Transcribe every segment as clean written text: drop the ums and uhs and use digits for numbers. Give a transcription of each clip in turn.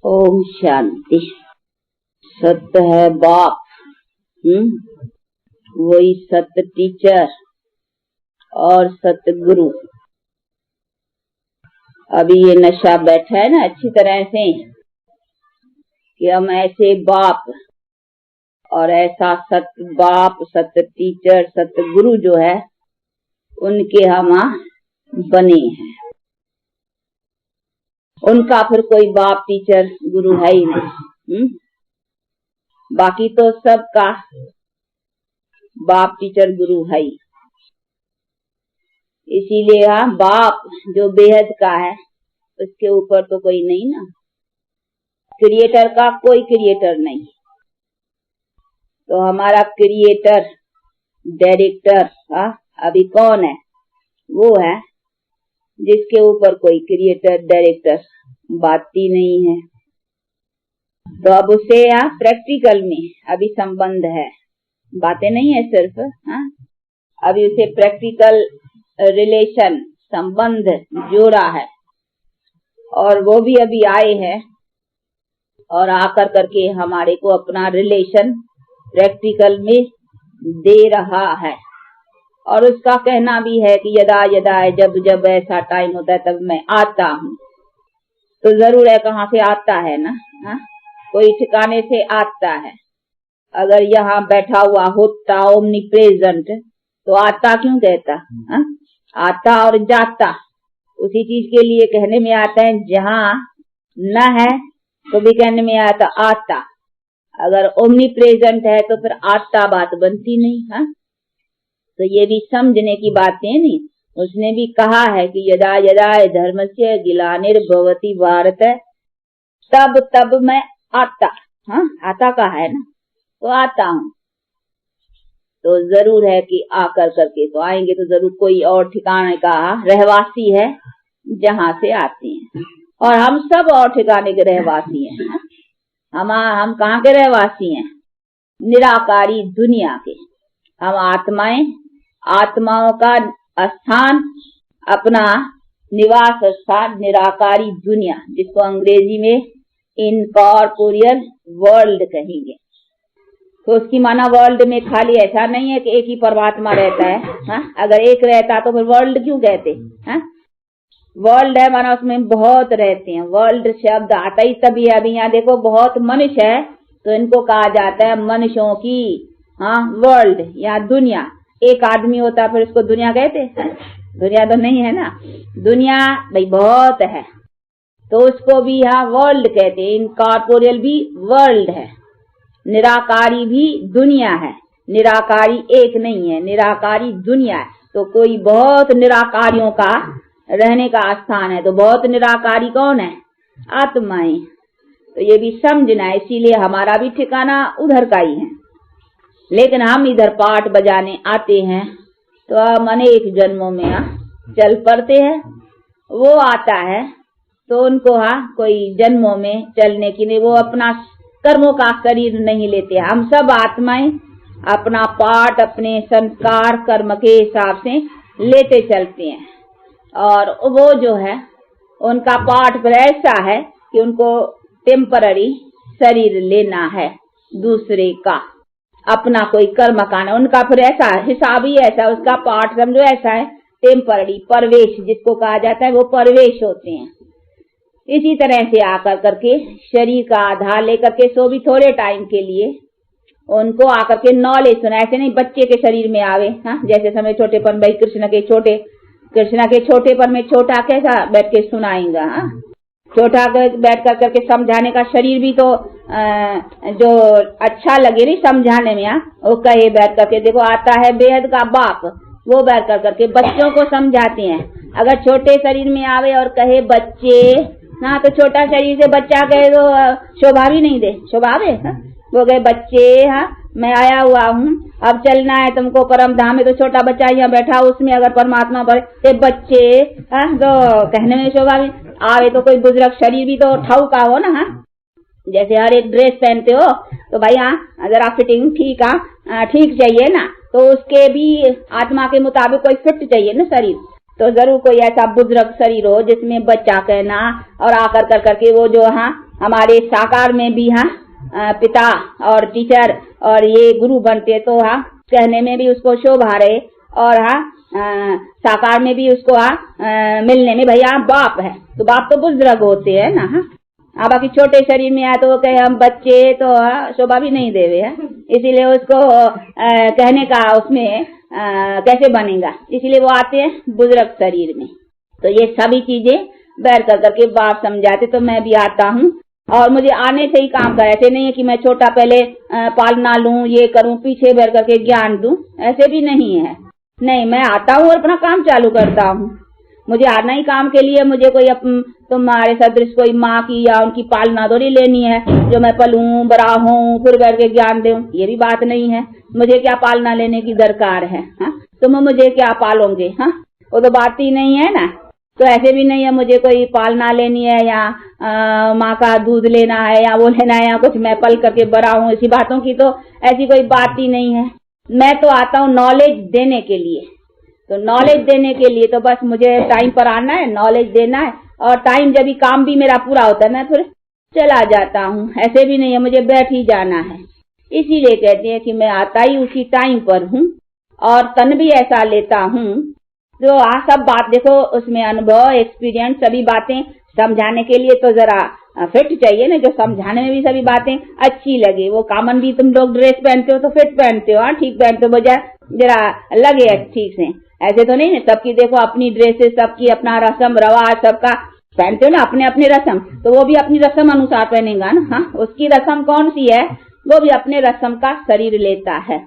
ओम शांति। सत्य है बाप, वही सत्य टीचर और सत्य गुरु। अभी ये नशा बैठा है ना अच्छी तरह से कि हम ऐसे बाप और ऐसा सत्य बाप, सत्य टीचर, सत्य गुरु जो है उनके हम बने हैं। उनका फिर कोई बाप टीचर गुरु है ही नहीं। बाकी तो सबका बाप टीचर गुरु है ही। इसीलिए बाप जो बेहद का है उसके ऊपर तो कोई नहीं ना, क्रिएटर का कोई क्रिएटर नहीं। तो हमारा क्रिएटर डायरेक्टर अभी कौन है? वो है जिसके ऊपर कोई क्रिएटर डायरेक्टर बात ही नहीं है। तो अब उसे प्रैक्टिकल में अभी संबंध है, बातें नहीं है सिर्फ। अभी उसे प्रैक्टिकल रिलेशन संबंध जोड़ा है और वो भी अभी आए हैं और आकर करके हमारे को अपना रिलेशन प्रैक्टिकल में दे रहा है। और उसका कहना भी है कि यदा यदा है, जब जब ऐसा टाइम होता है तब मैं आता हूँ। तो जरूर है कहाँ से आता है ना, कोई ठिकाने से आता है। अगर यहाँ बैठा हुआ होता ओमनी प्रेजेंट तो आता क्यों कहता? आता और जाता उसी चीज के लिए कहने में आता है। जहाँ न है तो भी कहने में आता आता। अगर ओमनी प्रेजेंट है तो फिर आता बात बनती नहीं। तो ये भी समझने की बातें नहीं। उसने भी कहा है कि यदा यदा धर्मस्य ग्लानिर्भवति भारत, तब तब मैं आता। आता का है ना, तो आता हूँ। तो जरूर है कि आकर करके तो आएंगे तो जरूर कोई और ठिकाने का रहवासी है जहाँ से आते हैं। और हम सब और ठिकाने के रहवासी हैं। हम कहाँ के रहवासी हैं? निराकारी दुनिया के। हम आत्माएं, आत्माओं का स्थान, अपना निवास स्थान निराकारी दुनिया, जिसको अंग्रेजी में इनकॉर्पोरियल वर्ल्ड कहेंगे। तो उसकी माना वर्ल्ड में खाली ऐसा नहीं है कि एक ही परमात्मा रहता है। अगर एक रहता तो फिर वर्ल्ड क्यों कहते? वर्ल्ड है माना उसमें बहुत रहते हैं। वर्ल्ड शब्द आता ही तभी है। अभी यहाँ देखो बहुत मनुष्य है तो इनको कहा जाता है मनुष्यों की वर्ल्ड या दुनिया। एक आदमी होता फिर उसको दुनिया कहते? दुनिया तो नहीं है ना, दुनिया भाई बहुत है तो उसको भी वर्ल्ड कहते हैं। इनकॉर्पोरियल भी वर्ल्ड है, निराकारी भी दुनिया है। निराकारी एक नहीं है, निराकारी दुनिया है। तो कोई बहुत निराकारियों का रहने का स्थान है। तो बहुत निराकारी कौन है? आत्माएं। तो ये भी समझना है। इसीलिए हमारा भी ठिकाना उधर का ही है। लेकिन हम इधर पाठ बजाने आते हैं तो हम अनेक जन्मों में चल पड़ते हैं। वो आता है तो उनको कोई जन्मों में चलने की नहीं, वो अपना कर्मों का शरीर नहीं लेते। हम सब आत्माएं अपना पाठ अपने संस्कार कर्म के हिसाब से लेते चलते हैं। और वो जो है उनका पाठ पर ऐसा है कि उनको टेम्पररी शरीर लेना है दूसरे का, अपना कोई कर्म काना। उनका फिर ऐसा हिसाब ही ऐसा, उसका पाठ समझो ऐसा है टेम्पररी परवेश जिसको कहा जाता है, वो परवेश होते हैं। इसी तरह से आकर करके शरीर का आधार लेकर के सो भी थोड़े टाइम के लिए उनको आकर के नॉलेज सुना। ऐसे नहीं बच्चे के शरीर में आवे। जैसे समय छोटेपन भाई कृष्ण के छोटेपन में छोटा कैसा बैठ के सुनाएंगा। छोटा बैठ कर करके समझाने का शरीर भी तो जो अच्छा लगे नहीं समझाने में, वो कहे बैठ करके देखो आता है बेहद का बाप, वो बैठ कर करके बच्चों को समझाते हैं। अगर छोटे शरीर में आवे और कहे बच्चे, तो छोटा शरीर से बच्चा कहे तो शोभा भी नहीं दे। शोभा दे? वो कहे बच्चे मैं आया हुआ हूँ, अब चलना है तुमको परम धाम में। तो छोटा बच्चा यहाँ बैठा उसमें अगर परमात्मा पर बच्चे तो कहने में शोभा भी आवे। तो कोई बुजुर्ग शरीर भी तो ठाऊ का हो ना। जैसे हर एक ड्रेस पहनते हो तो भाई जरा फिटिंग ठीक चाहिए ना, तो उसके भी आत्मा के मुताबिक कोई फिट चाहिए ना शरीर। तो जरूर कोई ऐसा बुजुर्ग शरीर हो जिसमें बच्चा कहना और आकर कर करके वो जो हमारे साकार में भी पिता और टीचर और ये गुरु बनते, तो कहने में भी उसको शोभा रहे और साकार में भी उसको मिलने में भैया बाप है, तो बाप तो बुजुर्ग होते हैं ना। बाकी छोटे शरीर में आए तो वो कहे हम बच्चे, तो शोभा भी नहीं देवे है, इसीलिए उसको कहने का उसमें कैसे बनेगा, इसीलिए वो आते हैं बुजुर्ग शरीर में। तो ये सभी चीजें बैठ कर करके बाप समझाते, तो मैं भी आता हूँ और मुझे आने से ही काम कर, ऐसे नहीं है कि मैं छोटा पहले पालना लूं, ये करूं, पीछे बैठ करके ज्ञान दूं, ऐसे भी नहीं है। नहीं, मैं आता हूँ और अपना काम चालू करता हूँ। मुझे आना ही काम के लिए, मुझे कोई तुम्हारे सदृश कोई माँ की या उनकी पालना थोड़ी लेनी है जो मैं पलूं बड़ा हूँ फिर बैठ के ज्ञान दूं, ये भी बात नहीं है। मुझे क्या पालना लेने की दरकार है, तुम मुझे क्या पालोगे, वो तो बात ही नहीं है ना। तो ऐसे भी नहीं है मुझे कोई पालना लेनी है या माँ का दूध लेना है या वो लेना है या कुछ मैं पल करके बड़ा हूँ, इसी बातों की तो ऐसी कोई बात ही नहीं है। मैं तो आता हूँ नॉलेज देने के लिए, तो नॉलेज देने के लिए तो बस मुझे टाइम पर आना है, नॉलेज देना है, और टाइम जब भी काम भी मेरा पूरा होता है मैं फिर चला जाता हूँ, ऐसे भी नहीं है मुझे बैठ ही जाना है। इसीलिए कहते हैं कि मैं आता ही उसी टाइम पर हूँ और तन भी ऐसा लेता हूँ जो सब बात देखो उसमें अनुभव एक्सपीरियंस सभी बातें समझाने के लिए तो जरा फिट चाहिए ना, जो समझाने में भी सभी बातें अच्छी लगे। वो कॉमन भी तुम लोग ड्रेस पहनते हो तो फिट पहनते हो, ठीक पहनते हो, बजाय जरा लगे ठीक से, ऐसे तो नहीं है। सबकी देखो अपनी ड्रेसेस, सबकी अपना रस्म रवाज, सबका पहनते हो ना अपने अपने रस्म, तो वो भी अपनी रस्म अनुसार पहनेगा ना। उसकी रस्म कौन सी है, वो भी अपने रस्म का शरीर लेता है,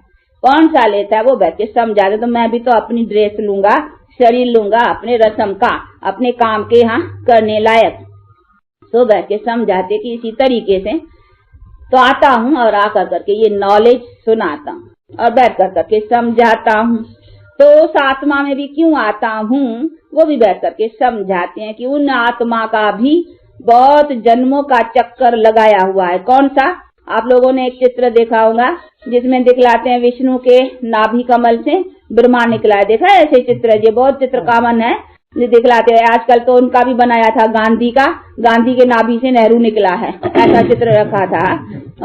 कौन सा लेता है वो बैठ के समझा दे। तो मैं भी तो अपनी ड्रेस लूंगा, शरीर लूंगा अपने रस्म का, अपने काम के करने लायक, तो बैठ के समझाते कि इसी तरीके से तो आता हूँ और आकर करके ये नॉलेज सुनाता हूँ और बैठ कर करके समझाता हूँ। तो उस आत्मा में भी क्यों आता हूँ वो भी बैठ करके समझाते हैं कि उन आत्मा का भी बहुत जन्मों का चक्कर लगाया हुआ है। कौन सा, आप लोगों ने एक चित्र देखा होगा जिसमें दिखलाते हैं विष्णु के नाभि कमल से ब्रह्मा निकला है, देखा है ऐसे चित्र, ये बहुत चित्र कॉमन है जो दिखलाते हैं। आजकल तो उनका भी बनाया था गांधी का, गांधी के नाभि से नेहरू निकला है, ऐसा चित्र रखा था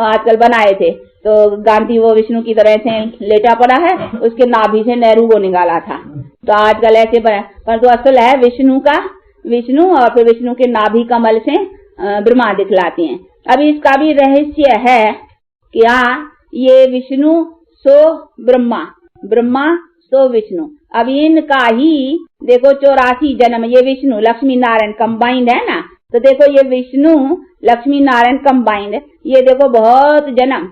आजकल बनाए थे। तो गांधी वो विष्णु की तरह से लेटा पड़ा है, उसके नाभि से नेहरू को निकाला था, तो आजकल ऐसे बना, पर तो असल है विष्णु का, विष्णु और फिर विष्णु के नाभि कमल से ब्रह्मा दिखलाते हैं। अभी इसका भी रहस्य है कि ये विष्णु सो ब्रह्मा, ब्रह्मा सो विष्णु। अब इनका ही देखो 84 जन्म, ये विष्णु लक्ष्मी नारायण कंबाइंड है ना, तो देखो ये विष्णु लक्ष्मी नारायण कंबाइंड, ये देखो बहुत जन्म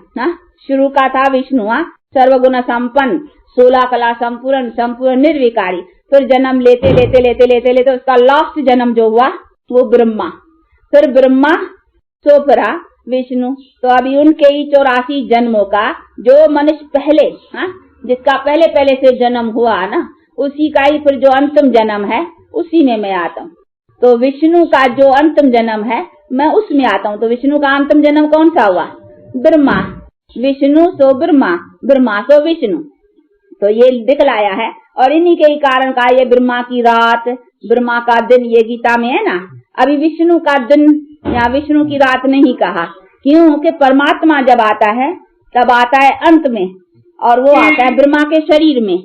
शुरू का था विष्णु, सर्वगुण संपन्न, 16 कला संपूर्ण, संपूर्ण निर्विकारी, फिर जन्म लेते लेते लेते लेते लेते उसका लास्ट जन्म जो हुआ वो ब्रह्मा, फिर ब्रह्मा सो फिर विष्णु। तो अभी उनके ही 84 जन्मों का जो मनुष्य पहले जिसका पहले पहले से जन्म हुआ ना, उसी का ही फिर जो अंतिम जन्म है उसी में मैं आता हूँ। तो विष्णु का जो अंतिम जन्म है मैं उसमें आता हूँ। तो विष्णु का अंतिम जन्म कौन सा हुआ, ब्रह्मा, विष्णु सो ब्रह्मा, ब्रह्मा सो विष्णु, तो ये दिखलाया है। और इन्हीं के ही कारण का ये ब्रह्मा की रात, ब्रह्मा का दिन, ये गीता में है ना। अभी विष्णु का दिन या विष्णु की रात नहीं कहा, क्योंकि परमात्मा जब आता है तब आता है अंत में, और वो आता है ब्रह्मा के शरीर में,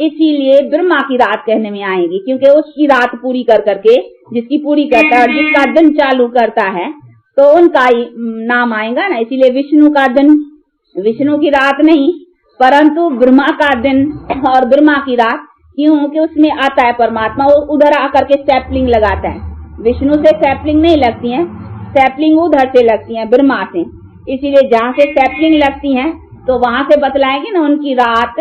इसीलिए ब्रह्मा की रात कहने में आएगी, क्योंकि उसकी रात पूरी कर करके जिसकी पूरी करता है और जिसका दिन चालू करता है तो उनका ही नाम आएगा ना। इसीलिए विष्णु का दिन, विष्णु की रात नहीं परंतु ब्रह्मा का दिन और ब्रह्मा की रात, क्योंकि उसमें आता है परमात्मा, वो उधर आकर के सैपलिंग लगाता है। विष्णु से सैपलिंग नहीं लगती है, सैपलिंग उधर से लगती है ब्रह्मा से, इसीलिए जहाँ से सैपलिंग लगती है तो वहां से बतलाएंगे ना उनकी रात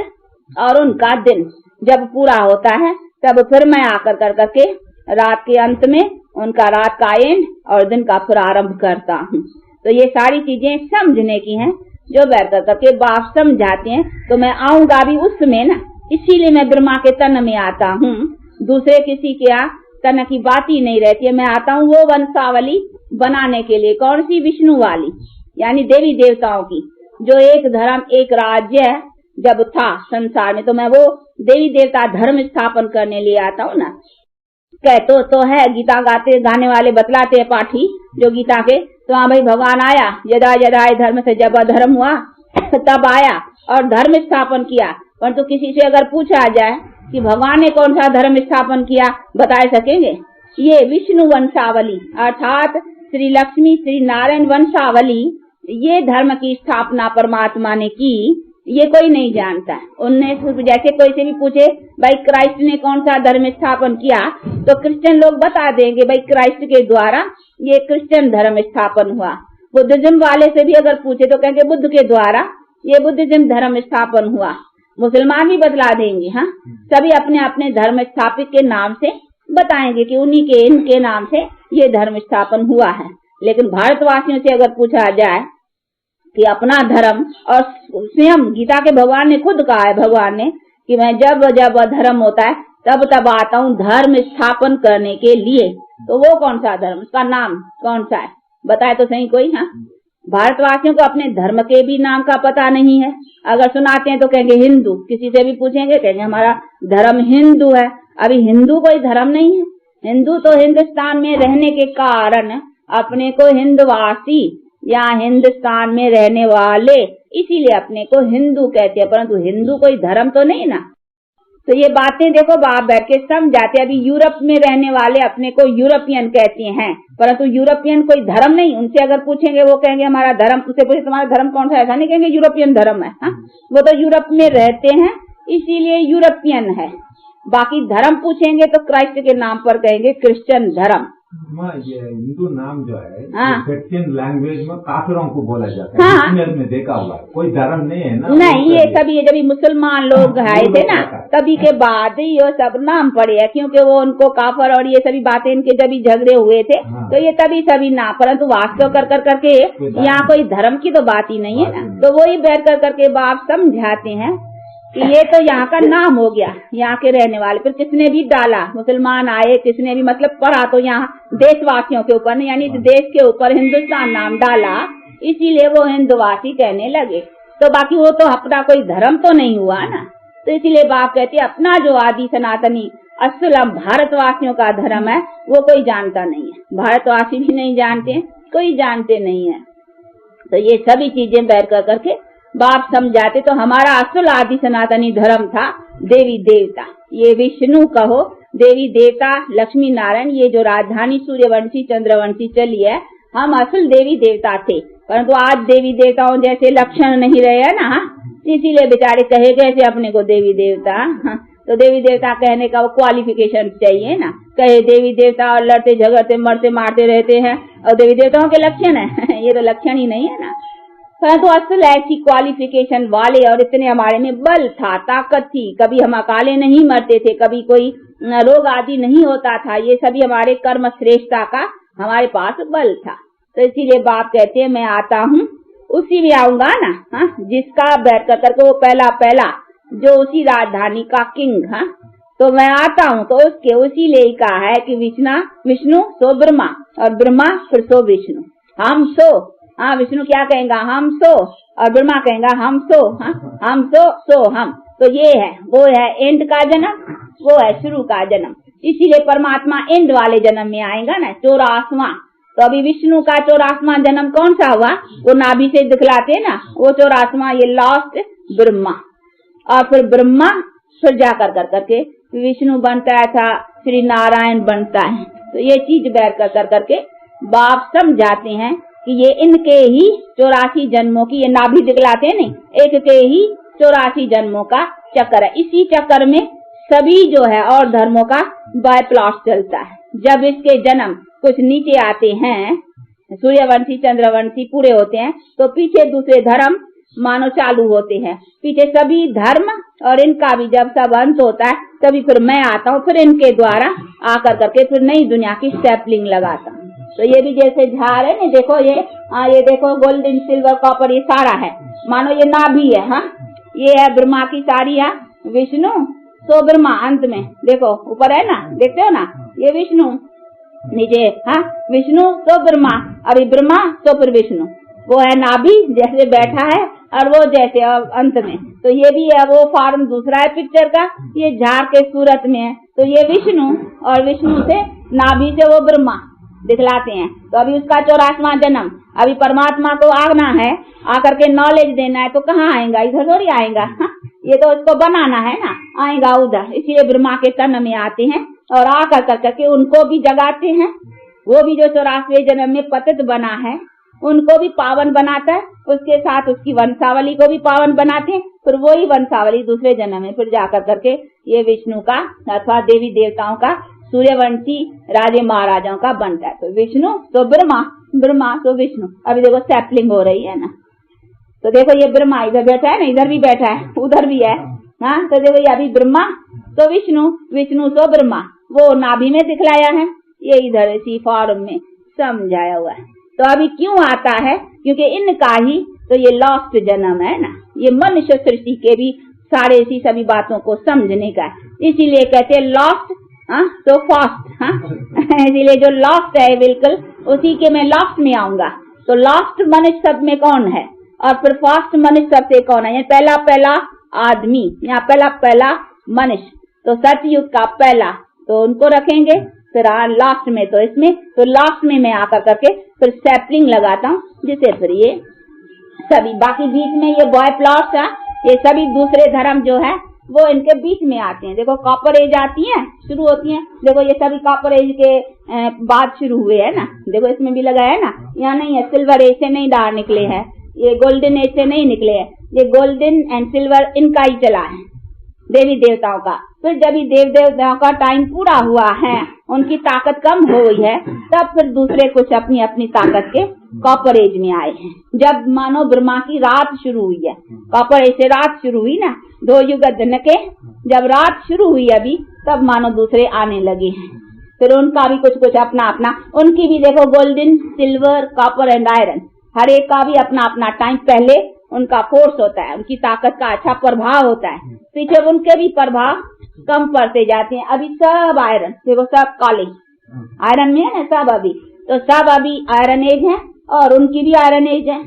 और उनका दिन जब पूरा होता है, तब फिर मैं आकर कर करके रात के अंत में उनका रात का एंड और दिन का प्रारंभ करता हूँ। तो ये सारी चीजें समझने की हैं जो बैठ कर करके बाप समझाते हैं। तो मैं आऊंगा भी उसमें ना, इसीलिए मैं ब्रह्मा के तन में आता हूँ, दूसरे किसी के तन की बात ही नहीं रहती है। मैं आता हूँ वो वंशावली बनाने के लिए, कौन सी, विष्णु वाली, यानी देवी देवताओं की, जो एक धर्म एक राज्य जब था संसार में, तो मैं वो देवी देवता धर्म स्थापन करने लिए आता हूँ ना। कहते तो है, गीता गाने वाले बतलाते हैं पाठी जो गीता के, तो हाँ भाई भगवान आया, यदा यदा धर्म से जब अधर्म हुआ तब आया और धर्म स्थापन किया। परंतु किसी से अगर पूछा जाए कि भगवान ने कौन सा धर्म स्थापन किया, बता सकेंगे? ये विष्णु वंशावली अर्थात श्री लक्ष्मी श्री नारायण वंशावली, ये धर्म की स्थापना परमात्मा ने की, ये कोई नहीं जानता है। उनने जैसे कोई से भी पूछे भाई क्राइस्ट ने कौन सा धर्म स्थापन किया, तो क्रिश्चियन लोग बता देंगे भाई क्राइस्ट के द्वारा ये क्रिश्चियन धर्म स्थापन हुआ। बुद्धिज्म वाले से भी अगर पूछे तो कहेंगे बुद्ध के द्वारा ये बुद्धिज्म धर्म स्थापन हुआ। मुसलमान भी बतला देंगे। हाँ, सभी अपने अपने धर्म स्थापित के नाम से बताएंगे कि उन्हीं के इनके नाम से ये धर्म स्थापन हुआ है। लेकिन भारतवासियों से अगर पूछा जाए कि अपना धर्म, और स्वयं गीता के भगवान ने खुद कहा है, भगवान ने कि मैं जब जब अधर्म होता है तब तब आता हूँ धर्म स्थापन करने के लिए। तो वो कौन सा धर्म, उसका नाम कौन सा है, बताए तो सही कोई। हाँ, भारतवासियों को अपने धर्म के भी नाम का पता नहीं है। अगर सुनाते हैं तो कहेंगे हिंदू, किसी से भी पूछेंगे कहेंगे हमारा धर्म हिंदू है। अभी हिंदू कोई धर्म नहीं है। हिंदू तो हिंदुस्तान में रहने के कारण अपने को हिंदवासी या हिंदुस्तान में रहने वाले, इसीलिए अपने को हिंदू कहते हैं, परंतु हिंदू कोई धर्म तो नहीं ना। तो ये बातें देखो आप बैठ के समझाते। अभी यूरोप में रहने वाले अपने को यूरोपियन कहते हैं, परंतु यूरोपियन कोई धर्म नहीं। उनसे अगर पूछेंगे वो कहेंगे हमारा धर्म, उनसे पूछे तुम्हारा धर्म कौन सा है, ऐसा नहीं कहेंगे यूरोपियन धर्म है। हाँ, वो तो यूरोप में रहते हैं इसीलिए यूरोपियन है। बाकी धर्म पूछेंगे तो क्राइस्ट के नाम पर कहेंगे क्रिश्चियन धर्म। ये हिंदू नाम जो है क्रिश्चियन लैंग्वेज में काफिरों को बोला जाता है। हाँ, में देखा हुआ है, कोई धर्म नहीं है ना। नहीं, ये सब ये जब मुसलमान लोग आए थे ना तभी के बाद ये सब नाम पड़े हैं, क्योंकि वो उनको काफर और ये सभी बातें इनके जब झगड़े हुए थे। हाँ, तो ये तभी सभी नाम, परंतु वास्तव कर करके यहाँ कोई धर्म की तो बात ही नहीं है ना। तो वही बैठ कर करके बाप समझाते हैं कि ये तो यहाँ का नाम हो गया, यहाँ के रहने वाले। फिर किसने भी डाला, मुसलमान आए, किसने भी मतलब पढ़ा तो यहाँ देशवासियों के ऊपर, यानी देश के ऊपर हिंदुस्तान नाम डाला, इसीलिए वो हिंदुवासी कहने लगे। तो बाकी वो तो अपना कोई धर्म तो नहीं हुआ ना। तो इसीलिए बाप कहते अपना जो आदि सनातनी असलम भारतवासियों का धर्म है वो कोई जानता नहीं है। भारतवासी भी नहीं जानते, कोई जानते नहीं है। तो ये सभी चीजें बैठ कर करके बाप समझाते। तो हमारा असल आदि सनातनी धर्म था देवी देवता, ये विष्णु कहो, देवी देवता लक्ष्मी नारायण, ये जो राजधानी सूर्यवंशी चंद्रवंशी चली है, हम असल देवी देवता थे। परंतु आज देवी देवताओं जैसे लक्षण नहीं रहे है ना, इसीलिए बेचारे कहे कैसे अपने को देवी देवता। तो देवी देवता कहने का वो क्वालिफिकेशन चाहिए ना। कहे देवी देवता और लड़ते झगड़ते मरते मारते रहते हैं और देवी देवताओं के लक्षण है ये तो लक्षण ही नहीं है ना। परंतु असल ऐसी क्वालिफिकेशन वाले और इतने हमारे में बल था, ताकत थी, कभी हम अकाले नहीं मरते थे, कभी कोई रोग आदि नहीं होता था। ये सभी हमारे कर्म श्रेष्ठता का हमारे पास बल था। तो इसीलिए बाप कहते हैं मैं आता हूँ, उसी में आऊंगा ना। हाँ, जिसका बैठ कर करके वो पहला जो उसी राजधानी का किंग। हाँ, तो मैं आता हूँ। तो उसके उसी लिए कहा है कि विष्णु सो ब्रह्मा और ब्रह्मा फिर सो विष्णु। हम सो, हाँ, विष्णु क्या कहेगा हम सो, और ब्रह्मा कहेगा हम सो। हाँ, हम सो हम। तो ये है, वो है एंड का जन्म, वो है शुरू का जन्म। इसीलिए परमात्मा एंड वाले जन्म में आएगा ना, 84वां। तो अभी विष्णु का 84वां जन्म कौन सा हुआ, वो नाभि से दिखलाते हैं ना, वो 84वां ये लास्ट ब्रह्मा। और फिर ब्रह्मा फिर जाकर कर करके विष्णु बनता था, श्री नारायण बनता है। तो ये चीज बैठ कर करके बाप समझाते हैं कि ये इनके ही 84 जन्मों की, ये नाभि दिखलाते हैं नहीं, एक के ही 84 जन्मों का चक्कर है। इसी चक्कर में सभी जो है और धर्मों का बायप्लॉट चलता है। जब इसके जन्म कुछ नीचे आते हैं, सूर्यवंशी चंद्रवंशी पूरे होते हैं, तो पीछे दूसरे धर्म मानो चालू होते हैं। पीछे सभी धर्म और इनका भी जब सब अंत होता है तभी फिर मैं आता हूँ, फिर इनके द्वारा आकर करके फिर नई दुनिया की स्टेपलिंग लगाता हूँ। तो ये भी जैसे झाड़ है ना, देखो ये देखो गोल्डन सिल्वर कॉपर ये सारा है, मानो ये नाभि है। हाँ, ये है ब्रह्मा की सारी है, विष्णु सो ब्रह्मा। अंत में देखो ऊपर है ना, देखते हो ना, ये विष्णु नीचे। हाँ, विष्णु सो ब्रह्मा, अभी ब्रह्मा तो फिर विष्णु, वो है नाभि जैसे बैठा है और वो जैसे अंत में, तो ये भी है वो फॉर्म दूसरा है पिक्चर का, ये झाड़ के सूरत में है। तो ये विष्णु और विष्णु से नाभि से वो ब्रह्मा दिखलाते हैं। तो अभी उसका 84वां जन्म, अभी परमात्मा को आना है, आकर के नॉलेज देना है, तो कहाँ आएगा, इधर थोड़ी आएगा। ये तो उसको बनाना है ना, आएगा उधर। इसीलिए ब्रह्मा के तन में आते हैं और आकर करके उनको भी जगाते हैं। वो भी जो 84वें जन्म में पतित बना है उनको भी पावन बनाता है, उसके साथ उसकी वंशावली को भी पावन बनाते हैं। फिर वही वंशावली दूसरे जन्म में फिर जाकर करके ये विष्णु का अथवा देवी देवताओं का, सूर्यवंशी राजे महाराजाओं का बनता है। तो विष्णु तो ब्रह्मा, ब्रह्मा तो विष्णु। अभी देखो सैपलिंग हो रही है ना, तो देखो ये ब्रह्मा इधर बैठा है ना, इधर भी बैठा है, उधर भी है। हाँ, तो देखो ये अभी ब्रह्मा तो विष्णु, विष्णु तो ब्रह्मा, वो नाभि में दिखलाया है, ये इधर इसी फॉर्म में समझाया हुआ है। तो अभी क्यों आता है, क्योंकि इनका ही तो ये लॉस्ट जन्म है ना, ये मनुष्य सृष्टि के भी सारे इसी सभी बातों को समझने का है। इसीलिए कहते हैं लॉस्ट तो फास्ट। इसीलिए जो लॉस्ट है बिल्कुल उसी के मैं लास्ट में आऊंगा। तो लास्ट मनुष्य सब में कौन है और फिर फास्ट मनुष्य सबसे कौन है, पहला पहला आदमी या पहला मनुष्य। तो सतयुग का पहला तो उनको रखेंगे, फिर लास्ट में तो इसमें, तो लास्ट में मैं आकर करके फिर सैपलिंग लगाता हूँ, जिसे फिर ये सभी बाकी बीच में ये बॉय प्लॉट्स है, ये सभी दूसरे धर्म जो है वो इनके बीच में आते हैं। देखो कॉपर एज आती है, शुरू होती है, देखो ये सभी कॉपर एज के बाद शुरू हुए है ना। देखो इसमें भी लगा है ना, यहाँ नहीं है, सिल्वर एज से नहीं डार निकले हैं, ये गोल्डन एज से नहीं निकले हैं, ये गोल्डन एंड सिल्वर इनका ही चला है देवी देवताओं का। फिर जब ही देव देवताओं का टाइम पूरा हुआ है, उनकी ताकत कम हो गई है, तब फिर दूसरे कुछ अपनी अपनी ताकत के कॉपर एज में आए हैं। जब मानो ब्रह्मा की रात शुरू हुई है, कॉपर एज से रात शुरू हुई ना, 2 युग दिन के जब रात शुरू हुई अभी, तब मानो दूसरे आने लगे हैं। फिर उनका भी कुछ कुछ अपना अपना, उनकी भी देखो golden, silver, copper and iron, हर एक का भी अपना अपना टाइम, पहले उनका फोर्स होता है, उनकी ताकत का अच्छा प्रभाव होता है, पीछे उनके भी प्रभाव कम पड़ते जाते हैं। अभी सब आयरन, देखो सब काले आयरन में है ना सब, अभी तो सब अभी आयरन एज है और उनकी भी आयरन एज है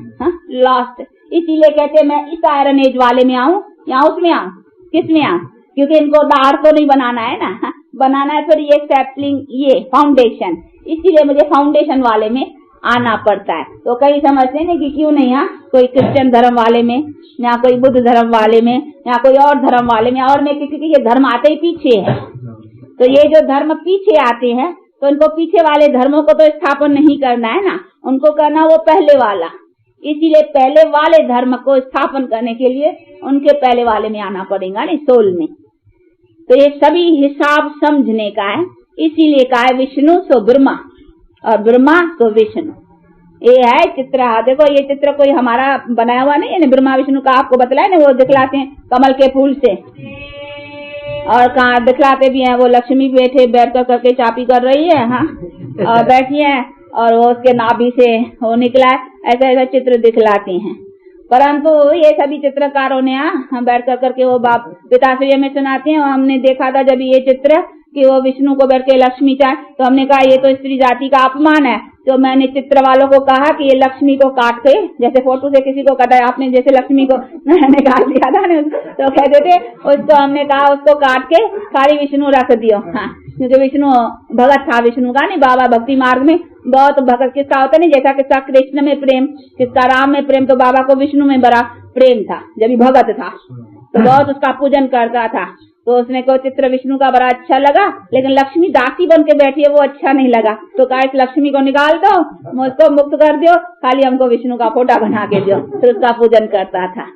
लास्ट। इसीलिए कहते हैं मैं इस आयरन एज वाले में आऊं या उसमें आऊं, किस में आऊं, क्योंकि इनको दाढ़ तो नहीं बनाना है ना, बनाना है फिर ये सैपलिंग, ये फाउंडेशन, इसीलिए मुझे फाउंडेशन वाले में आना पड़ता है। तो कई समझते हैं कि क्यों नहीं, कोई क्रिश्चियन धर्म वाले में या कोई बुद्ध धर्म वाले में या कोई और धर्म वाले में, और में क्योंकि ये धर्म आते ही पीछे है। तो ये जो धर्म पीछे आते हैं तो इनको पीछे वाले धर्मों को तो स्थापन नहीं करना है ना, उनको करना वो पहले वाला। इसीलिए पहले वाले धर्म को स्थापन करने के लिए उनके पहले वाले में आना पड़ेगा ना, सोल में। तो ये सभी हिसाब समझने का है। इसीलिए कहा है विष्णु सो ब्रह्मा और ब्रह्मा तो विष्णु। ये है चित्र, देखो ये चित्र कोई हमारा बनाया हुआ नहीं है, ब्रह्मा विष्णु का आपको बतलाए ना, वो दिखलाते हैं कमल के फूल से, और कहाँ दिखलाते भी हैं, वो लक्ष्मी बैठ कर करके चापी कर रही है, हाँ, और बैठी है और वो उसके नाभि से वो निकला है, ऐसा ऐसा चित्र दिखलाते हैं। परंतु ये सभी चित्रकारों ने बैठ कर करके वो बाप पिताश्री में सुनाते हैं। हमने देखा था जब ये चित्र कि वो विष्णु को बैठ के लक्ष्मी चाहे, तो हमने कहा ये तो स्त्री जाति का अपमान है। तो मैंने चित्र वालों को कहा कि ये लक्ष्मी को काट के, जैसे फोटो से किसी को काटा आपने, जैसे लक्ष्मी को मैंने काट दिया था ना, तो कहते थे उसको, हमने कहा उसको काट के खाली विष्णु रख दियो। हाँ, क्योंकि विष्णु भगत था, विष्णु का नहीं, बाबा भक्ति मार्ग में बहुत भगत किसका होता नहीं, जैसा किसका कृष्ण में प्रेम, किसका राम में प्रेम, तो बाबा को विष्णु में बड़ा प्रेम था जब भी भगत था, तो बहुत उसका पूजन करता था। तो उसने को चित्र विष्णु का बड़ा अच्छा लगा, लेकिन लक्ष्मी दासी बन के बैठी है वो अच्छा नहीं लगा, तो कहा इस लक्ष्मी को निकाल दो, मुझको मुक्त कर दो, खाली हमको विष्णु का फोटा बना के दो। फिर उसका पूजन करता था।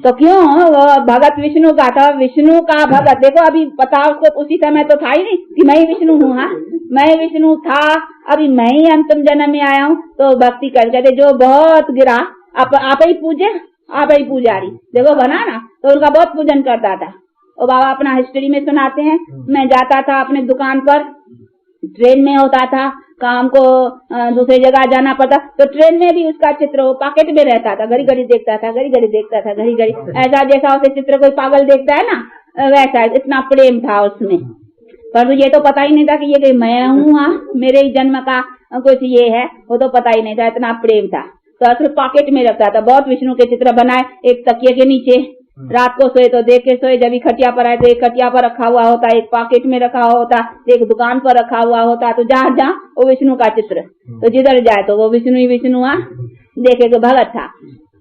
तो क्यों वो भगत विष्णु का था, विष्णु का भगत। देखो अभी पता उसको उसी समय तो था ही नहीं कि मैं ही विष्णु हूँ, हाँ मैं विष्णु था, अभी मैं ही अंतिम जन्म में आया हूँ। तो भक्ति करके जो बहुत गिरा आप ही पूजे, आप ही पुजारी देखो बना ना, तो उनका बहुत पूजन करता था। और बाबा अपना हिस्ट्री में सुनाते हैं, मैं जाता था अपने दुकान पर, ट्रेन में होता था, काम को दूसरी जगह जाना पड़ता, तो ट्रेन में भी उसका चित्र वो पॉकेट में रहता था, घड़ी घड़ी देखता था, घड़ी घड़ी देखता था, घड़ी घड़ी ऐसा जैसा उसे चित्र कोई पागल देखता है ना, वैसा इतना प्रेम था उसमें। पर ये तो पता ही नहीं था कि ये मैं हूँ, मेरे ही जन्म का कुछ ये है, वो तो पता ही नहीं था, इतना प्रेम था। तो असल पॉकेट में रखता था। बहुत विष्णु के चित्र बनाए एक तकिए के नीचे, रात को सोए तो देख के सोए, जब भी खटिया पर आए तो एक खटिया पर रखा हुआ होता, एक पॉकेट में रखा हुआ होता, एक दुकान पर रखा हुआ होता। तो जहाँ जहाँ वो विष्णु का चित्र, तो जिधर जाए तो वो विष्णु ही विष्णु देखे के भगत था।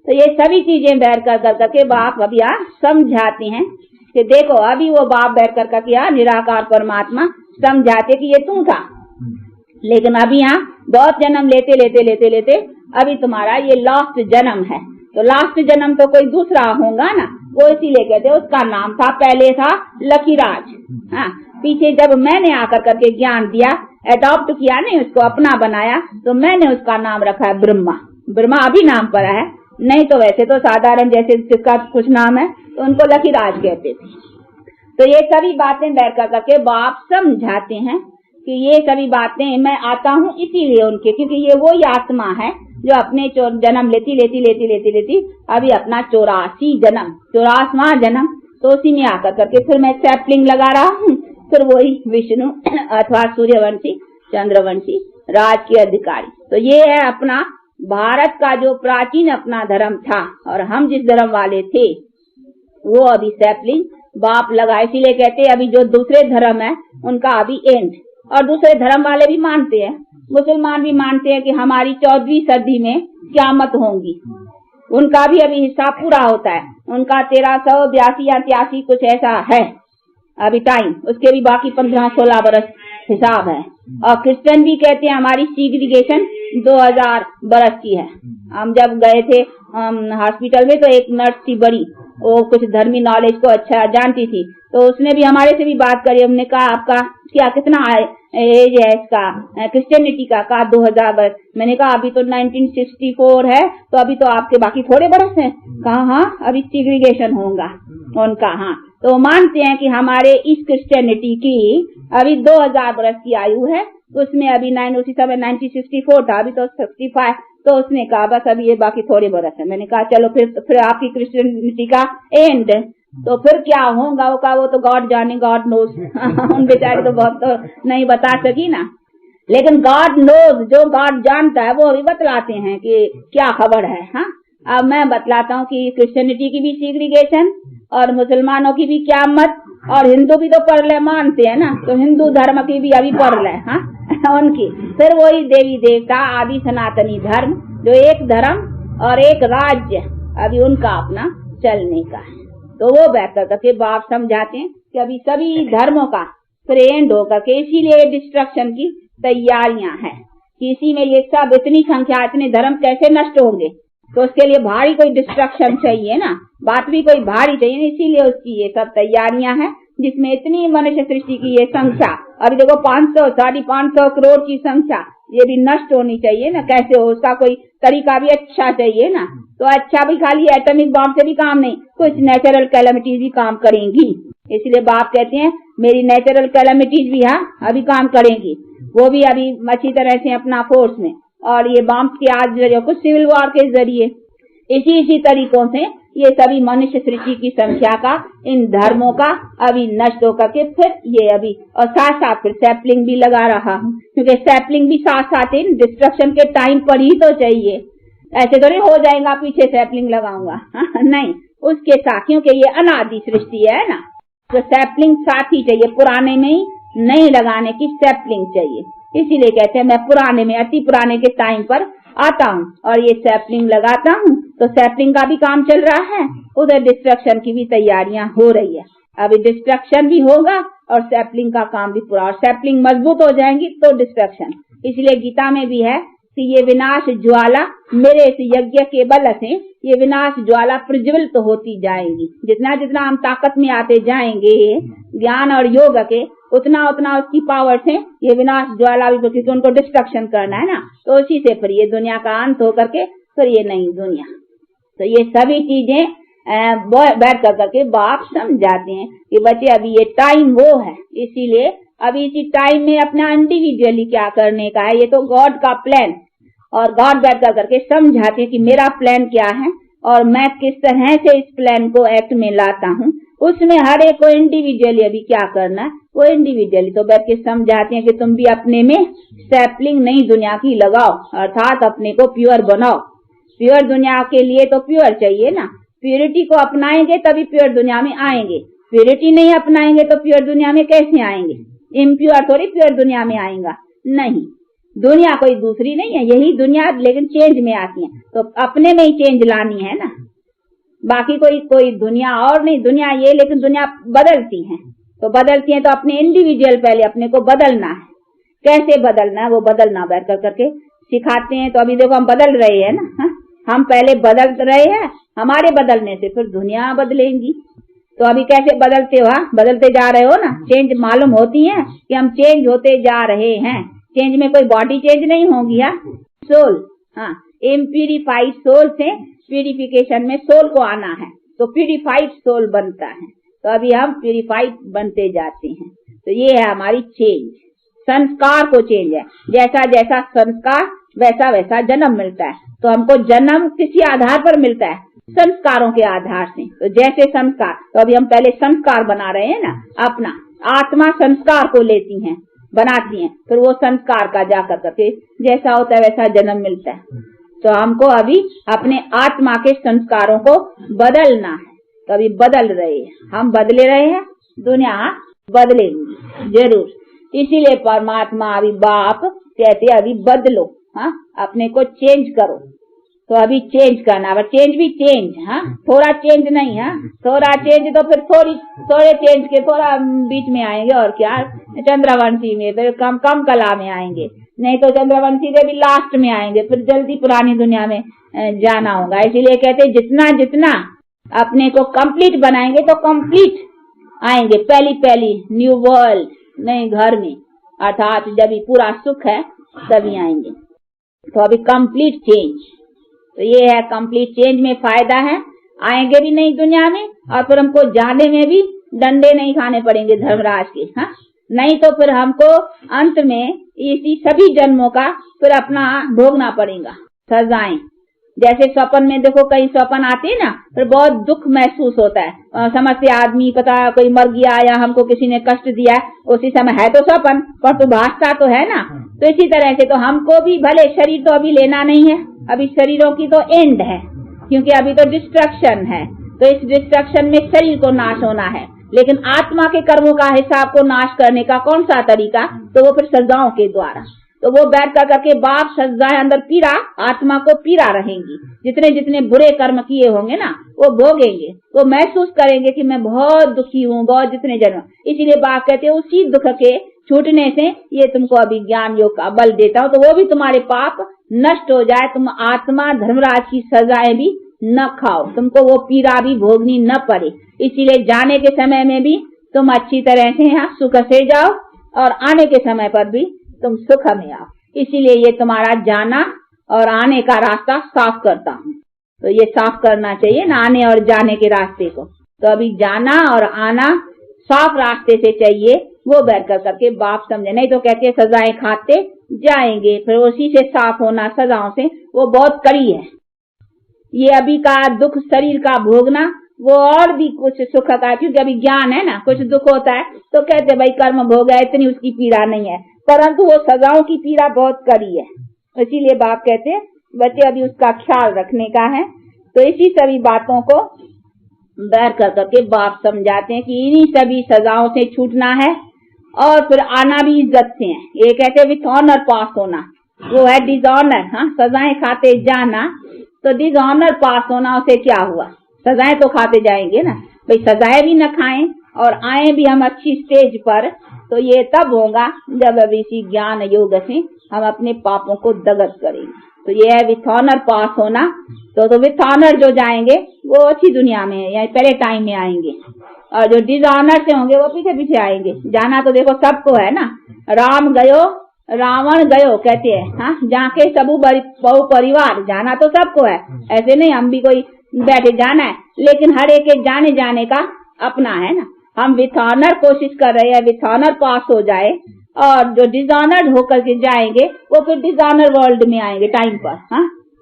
तो ये सभी चीजें बैठ कर करके बाप अब यहाँ समझाते हैं कि देखो अभी वो बाप बैठ कर करके निराकार परमात्मा समझाते कि ये तू था, लेकिन अभी यहाँ बहुत जन्म लेते लेते लेते लेते अभी तुम्हारा ये लास्ट जन्म है। तो लास्ट जन्म तो कोई दूसरा होगा ना, वो इसीलिए कहते उसका नाम था, पहले था लकीराज। हाँ, पीछे जब मैंने आकर करके ज्ञान दिया, एडॉप्ट किया, नहीं उसको अपना बनाया, तो मैंने उसका नाम रखा है ब्रह्मा। ब्रह्मा अभी नाम पड़ा है, नहीं तो वैसे तो साधारण जैसे जिसका कुछ नाम है तो उनको लकीराज कहते थे। तो ये सभी बातें बैठ कर करके बाप समझाते हैं कि ये सभी बातें मैं आता हूँ इसीलिए उनके, क्योंकि ये वो आत्मा है जो अपने जन्म लेती लेती लेती लेती लेती अभी अपना 84वां जन्म, तो उसी में आकर करके फिर मैं सैपलिंग लगा रहा हूँ, फिर वही विष्णु अथवा सूर्यवंशी चंद्रवंशी राज के अधिकारी। तो ये है अपना भारत का जो प्राचीन अपना धर्म था, और हम जिस धर्म वाले थे वो अभी सैपलिंग बाप लगा। इसीलिए कहते अभी जो दूसरे धर्म है उनका अभी एंड, और दूसरे धर्म वाले भी मानते हैं, मुसलमान भी मानते हैं कि हमारी 14वीं सदी में क़यामत होंगी, उनका भी अभी हिसाब पूरा होता है, उनका 1382 या 83 कुछ ऐसा है अभी टाइम, उसके भी बाकी 15-16 बरस हिसाब है। और क्रिश्चियन भी कहते हैं हमारी सीग्रीगेशन 2000 बरस की है। हम जब गए थे हॉस्पिटल में तो एक नर्स थी बड़ी, वो कुछ धर्मी नॉलेज को अच्छा जानती थी, तो उसने भी हमारे से भी बात करी। हमने कहा आपका क्या कितना एज है इसका क्रिश्चियनिटी का? कहा 2000 बरस। मैंने कहा अभी तो 1964 है, तो अभी तो आपके बाकी थोड़े बरस हैं। कहा हाँ अभी सीग्रीगेशन होगा उनका। हाँ, तो मानते हैं कि हमारे इस क्रिश्चियनिटी की अभी 2000 बरस की आयु है, उसमें अभी 1964 था, अभी तो 65, तो उसने कहा बस अभी ये बाकी थोड़े बरस है। मैंने कहा चलो फिर आपकी क्रिश्चियनिटी का एंड तो फिर क्या होगा? वो कहा वो तो गॉड जाने, गॉड नोज। उन बेचारे तो बहुत तो नहीं बता सकी ना, लेकिन गॉड नोज, जो गॉड जानता है वो भी बतलाते हैं कि क्या खबर है। हाँ, अब मैं बतलाता हूँ कि क्रिश्चियनिटी की भी सीग्रीगेशन और मुसलमानों की भी क़यामत, और हिंदू भी तो परलय मानते हैं ना, तो हिंदू धर्म की भी अभी परलय। हाँ, उनकी फिर वही देवी देवता आदि सनातनी धर्म, जो एक धर्म और एक राज्य अभी उनका अपना चलने का है। तो वो बैठ करके बाप समझाते हैं कि अभी सभी धर्मों का फिर एंड होकर के, इसीलिए डिस्ट्रक्शन की तैयारियां हैं कि इसी में ये सब इतनी संख्या, इतने धर्म कैसे नष्ट होंगे, तो उसके लिए भारी कोई डिस्ट्रक्शन चाहिए ना, बात भी कोई भारी चाहिए, इसीलिए उसकी ये सब तैयारियां हैं, जिसमें इतनी मनुष्य सृष्टि की ये संख्या, अभी देखो 500-550 करोड़ की संख्या, ये भी नष्ट होनी चाहिए ना। कैसे हो, उसका कोई तरीका भी अच्छा चाहिए ना। तो अच्छा भी खाली एटॉमिक बॉम्ब से भी काम नहीं, कुछ नेचुरल कैलेमिटीज भी काम करेंगी। इसलिए बाप कहते हैं मेरी नेचुरल कैलेमिटीज भी अभी काम करेंगी, वो भी अभी अच्छी तरह से अपना फोर्स में, और ये बॉम्ब के आज जरिए कुछ सिविल वॉर के जरिए, इसी तरीकों से ये सभी मनुष्य सृष्टि की संख्या का, इन धर्मों का अभी नष्ट होकर के फिर ये अभी, और साथ साथ फिर सैपलिंग भी लगा रहा हूँ, क्योंकि सैपलिंग भी साथ साथ इन डिस्ट्रक्शन के टाइम पर ही तो चाहिए। ऐसे तो नहीं हो जाएगा पीछे सैपलिंग लगाऊंगा, नहीं, उसके साथियों के ये अनादि सृष्टि है ना, तो सैपलिंग साथ ही चाहिए, पुराने में ही नहीं लगाने की सैपलिंग चाहिए। इसीलिए कहते हैं मैं पुराने में, अति पुराने के टाइम पर आता हूँ और ये सैपलिंग लगाता हूँ। तो सैपलिंग का भी काम चल रहा है, उधर डिस्ट्रक्शन की भी तैयारियां हो रही है। अभी डिस्ट्रक्शन भी होगा और सैपलिंग का काम भी पूरा, और सैपलिंग मजबूत हो जाएंगी तो डिस्ट्रक्शन। इसलिए गीता में भी है कि ये विनाश ज्वाला मेरे इस यज्ञ के बल से ये विनाश ज्वाला प्रज्वलित तो होती जाएगी। जितना जितना हम ताकत में आते जाएंगे ज्ञान और योग के, उतना उतना उसकी पावर से ये विनाश ज्वाला भी, क्योंकि उनको डिस्ट्रक्शन करना है ना, तो उसी से फिर ये दुनिया का अंत होकर के फिर ये नई दुनिया। तो ये सभी चीजें बैठ कर करके बाप समझाते हैं कि बच्चे अभी ये टाइम वो है, इसीलिए अभी इसी टाइम में अपना इंडिविजुअली क्या करने का है, ये तो गॉड का प्लान, और गॉड बैठ कर करके समझाते हैं कि मेरा प्लान क्या है और मैं किस तरह से इस प्लान को एक्ट में लाता हूँ। उसमें हर एक को इंडिविजुअली अभी क्या करना है वो इंडिविजुअली तो बैठ के समझाते हैं कि तुम भी अपने में सैपलिंग नई दुनिया की लगाओ, अर्थात अपने को प्योर बनाओ। प्योर दुनिया के लिए तो प्योर चाहिए ना, प्योरिटी को अपनाएंगे तभी प्योर दुनिया में आएंगे, प्योरिटी नहीं अपनाएंगे तो प्योर दुनिया में कैसे आएंगे? इम्प्योर थोड़ी प्योर दुनिया में आएगा, नहीं। दुनिया कोई दूसरी नहीं है, यही दुनिया लेकिन चेंज में आती है, तो अपने में ही चेंज लानी है ना, बाकी कोई दुनिया और नहीं, दुनिया ये, लेकिन दुनिया बदलती है, तो बदलती है तो अपने इंडिविजुअल पहले अपने को बदलना है। कैसे बदलना है? वो बदलना बैठ करके सिखाते हैं। तो अभी देखो हम बदल रहे हैं ना, हम पहले बदल रहे हैं, हमारे बदलने से फिर दुनिया बदलेंगी। तो अभी कैसे बदलते हो? बदलते जा रहे हो ना, चेंज मालूम होती है कि हम चेंज होते जा रहे हैं। चेंज में कोई बॉडी चेंज नहीं होगी, सोल, इम्प्यूरिफाइड सोल से प्यूरिफिकेशन में सोल को आना है, तो प्यूरिफाइड सोल बनता है। तो अभी हम प्यूरिफाइड बनते जाते हैं। तो ये है हमारी चेंज, संस्कार को चेंज है। जैसा जैसा संस्कार वैसा वैसा जन्म मिलता है। तो हमको जन्म किसी आधार पर मिलता है? संस्कारों के आधार से। तो जैसे संस्कार, तो अभी हम पहले संस्कार बना रहे हैं ना, अपना आत्मा संस्कार को लेती हैं, बनाती हैं, फिर वो संस्कार का जाकर करके जैसा होता है वैसा जन्म मिलता है। तो हमको अभी अपने आत्मा के संस्कारों को बदलना है। तो अभी बदल रहे हैं, हम बदले रहे हैं, दुनिया बदलेंगी जरूर। इसीलिए परमात्मा अभी बाप कहते अभी बदलो, अपने को चेंज करो। तो अभी चेंज करना, चेंज भी चेंज, थोड़ा चेंज नहीं, थोड़ा चेंज तो फिर थोड़े चेंज के थोड़ा बीच में आएंगे, और क्या चंद्रवंशी में तो कम कला में आएंगे, नहीं तो चंद्रवंशी के भी लास्ट में आएंगे, फिर जल्दी पुरानी दुनिया में जाना होगा। इसीलिए कहते जितना जितना अपने को कंप्लीट बनाएंगे तो कंप्लीट आएंगे, पहली न्यू वर्ल्ड नए घर में, अर्थात जब भी पूरा सुख है तभी आएंगे। तो अभी कंप्लीट चेंज, तो ये है कंप्लीट चेंज में फायदा है, आएंगे भी नहीं दुनिया में, और फिर हमको जाने में भी डंडे नहीं खाने पड़ेंगे धर्मराज के, नहीं तो फिर हमको अंत में इसी सभी जन्मों का फिर अपना भोगना पड़ेगा सजाएं। जैसे स्वप्न में देखो, कई स्वप्न आते हैं ना, फिर बहुत दुख महसूस होता है, समझते आदमी पता कोई मर गया या हमको किसी ने कष्ट दिया, उसी समय है तो स्वप्न पर तो भाषता तो है ना। तो इसी तरह से तो हमको भी भले शरीर तो अभी लेना नहीं है, अभी शरीरों की तो एंड है, क्योंकि अभी तो डिस्ट्रक्शन है, तो इस डिस्ट्रक्शन में शरीर को नाश होना है, लेकिन आत्मा के कर्मों का हिसाब को नाश करने का कौन सा तरीका? तो वो फिर सजाओं के द्वारा। तो वो बैठ कर करके बाप सजाएं, अंदर पीड़ा, आत्मा को पीड़ा रहेंगी, जितने जितने बुरे कर्म किए होंगे ना वो भोगेंगे, वो महसूस करेंगे कि मैं बहुत दुखी हूँ, बहुत जितने जन्म। इसीलिए बाप कहते हैं उसी दुख के छूटने से ये तुमको अभी ज्ञान योग का बल देता हूँ, तो वो भी तुम्हारे पाप नष्ट हो जाए, तुम आत्मा धर्मराज की सजाएं भी न खाओ, तुमको वो पीड़ा भी भोगनी न पड़े। इसीलिए जाने के समय में भी तुम अच्छी तरह से यहाँ सुख से जाओ, और आने के समय पर भी तुम सुख में आओ। इसीलिए ये तुम्हारा जाना और आने का रास्ता साफ करता हूँ। तो ये साफ करना चाहिए ना, आने और जाने के रास्ते को। तो अभी जाना और आना साफ रास्ते से चाहिए, वो बैठ कर करके बाप समझे। नहीं तो कहते सजाएं खाते जाएंगे, फिर उसी से साफ होना सजाओं से वो बहुत कड़ी है। ये अभी का दुख शरीर का भोगना वो और भी कुछ सुख का, क्योंकि अभी ज्ञान है ना, कुछ दुख होता है तो कहते भाई कर्म भोग है, इतनी उसकी पीड़ा नहीं है, परंतु वो सजाओं की पीड़ा बहुत कड़ी है। इसीलिए बाप कहते बच्चे अभी उसका ख्याल रखने का है। तो इसी सभी बातों को बैठ कर करके बाप समझाते हैं कि इन्हीं सभी सजाओं से छूटना है, और फिर आना भी इज्जत से है। ये कहते हैं विथ ऑनर पास होना, वो है डिसऑनर। सजाएं खाते जाना, तो डिसऑनर पास होना, उसे क्या हुआ? सजाएं तो खाते जाएंगे ना भाई, सजाएं भी न खाएं और आए भी हम अच्छी स्टेज पर, तो ये तब होगा जब अब इसी ज्ञान योग से हम अपने पापों को दगत करेंगे। तो ये है विथ ऑनर पास होना। तो विथ ऑनर जो जाएंगे वो अच्छी दुनिया में या पहले टाइम में आएंगे, और जो डिसऑनर से होंगे वो पीछे पीछे आएंगे। जाना तो देखो सबको है ना, राम गयो रावण गयो कहते हैं, जाके सबू बहु परिवार, जाना तो सबको है, ऐसे नहीं हम भी कोई बैठे जाना है, लेकिन हर एक जाने जाने का अपना है ना। हम विथ ऑनर कोशिश कर रहे हैं विथ ऑनर पास हो जाए, और जो डिसऑनर्ड होकर के जाएंगे वो फिर डिसऑनर वर्ल्ड में आएंगे टाइम पर,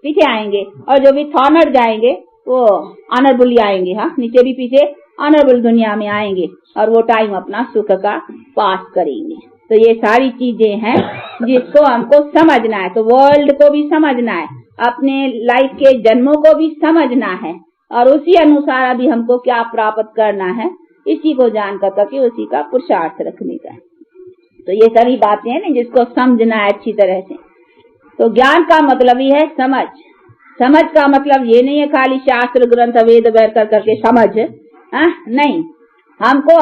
पीछे आएंगे, और जो विथ ऑनर जाएंगे वो ऑनरबुल आएंगे, नीचे भी पीछे ऑनरबुल दुनिया में आएंगे, और वो टाइम अपना सुख का पास करेंगे। तो ये सारी चीजें हैं जिसको हमको समझना है। तो वर्ल्ड को भी समझना है, अपने लाइफ के जन्मों को भी समझना है और उसी अनुसार अभी हमको क्या प्राप्त करना है, इसी को जान करके उसी का पुरुषार्थ रखने का है। तो ये सारी बातें हैं ना जिसको समझना है अच्छी तरह से। तो ज्ञान का मतलब ही है समझ। समझ का मतलब ये नहीं है खाली शास्त्र ग्रंथ वेद बैठ करके समझ, नहीं, हमको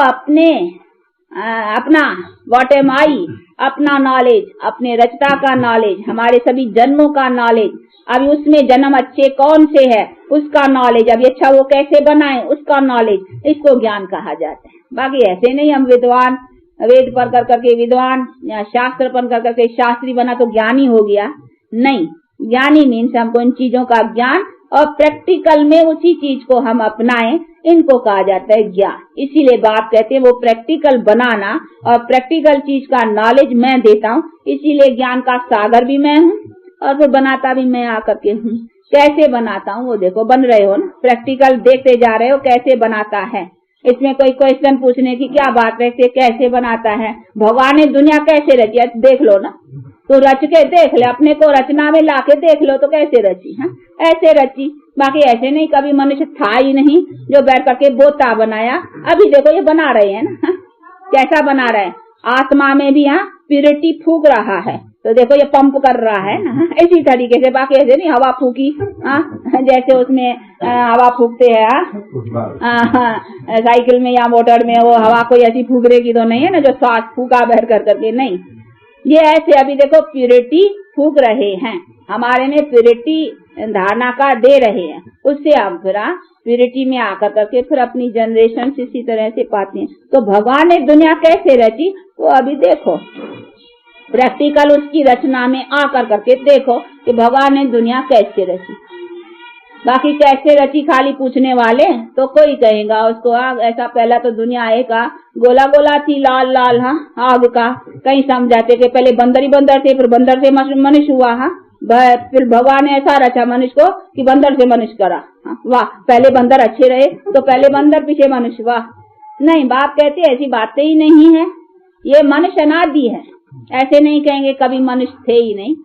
अपना व्हाट एम आई, अपना नॉलेज, अपने रचता का नॉलेज, हमारे सभी जन्मों का नॉलेज, अभी उसमें जन्म अच्छे कौन से है उसका नॉलेज, अभी अच्छा वो कैसे बनाए उसका नॉलेज, इसको ज्ञान कहा जाता है। बाकी ऐसे नहीं हम विद्वान, वेद पढ़ करके विद्वान या शास्त्र पढ़ करके शास्त्री बना तो ज्ञानी हो गया, नहीं। ज्ञानी मीन्स हमको इन चीजों का ज्ञान और प्रैक्टिकल में उसी चीज को हम अपनाएं, इनको कहा जाता है ज्ञान। इसीलिए बाप कहते हैं वो प्रैक्टिकल बनाना और प्रैक्टिकल चीज का नॉलेज मैं देता हूँ, इसीलिए ज्ञान का सागर भी मैं हूँ और फिर बनाता भी मैं आकर के हूँ। कैसे बनाता हूँ वो देखो, बन रहे हो ना, प्रैक्टिकल देखते जा रहे हो कैसे बनाता है। इसमें कोई क्वेश्चन पूछने की क्या बात है, कैसे बनाता है, भगवान ने दुनिया कैसे रची है देख लो ना, तो रच के देख ले, अपने को रचना में लाके देख लो तो कैसे रची है, ऐसे रची। बाकी ऐसे नहीं कभी मनुष्य था ही नहीं जो बैठ करके बोता बनाया। अभी देखो ये बना रहे हैं ना, कैसा बना रहे हैं, आत्मा में भी प्यूरिटी फूक रहा है, तो देखो ये पंप कर रहा है ना, इसी तरीके से। बाकी ऐसे नहीं हवा फूकी, जैसे उसमें हवा फूकते हैं साइकिल में या मोटर में, वो हवा कोई ऐसी फूकने की तो नहीं है ना जो श्वास फूका बैठ करके, नहीं। ये ऐसे अभी देखो प्यूरिटी फूक रहे हैं, हमारे में प्यूरिटी धारणा का दे रहे हैं, उससे हम फिर प्यूरिटी में आकर करके फिर अपनी जनरेशन से इसी तरह से पाते हैं। तो भगवान ने दुनिया कैसे रची वो अभी देखो, प्रैक्टिकल उसकी रचना में आकर करके देखो कि भगवान ने दुनिया कैसे रची। बाकी कैसे रची खाली पूछने वाले तो कोई कहेगा उसको ऐसा, पहला तो दुनिया एक गोला गोला थी, लाल लाल आग का, कहीं समझाते थे पहले बंदर ही बंदर थे, फिर बंदर से मनुष्य हुआ, फिर भगवान ने ऐसा रचा मनुष्य को कि बंदर से मनुष्य करा, वाह, पहले बंदर अच्छे रहे तो पहले बंदर पीछे मनुष्य, वाह। नहीं, बाप कहते ऐसी बातें ही नहीं है, ये मनुष्य अनादि है, ऐसे नहीं कहेंगे कभी मनुष्य थे ही नहीं।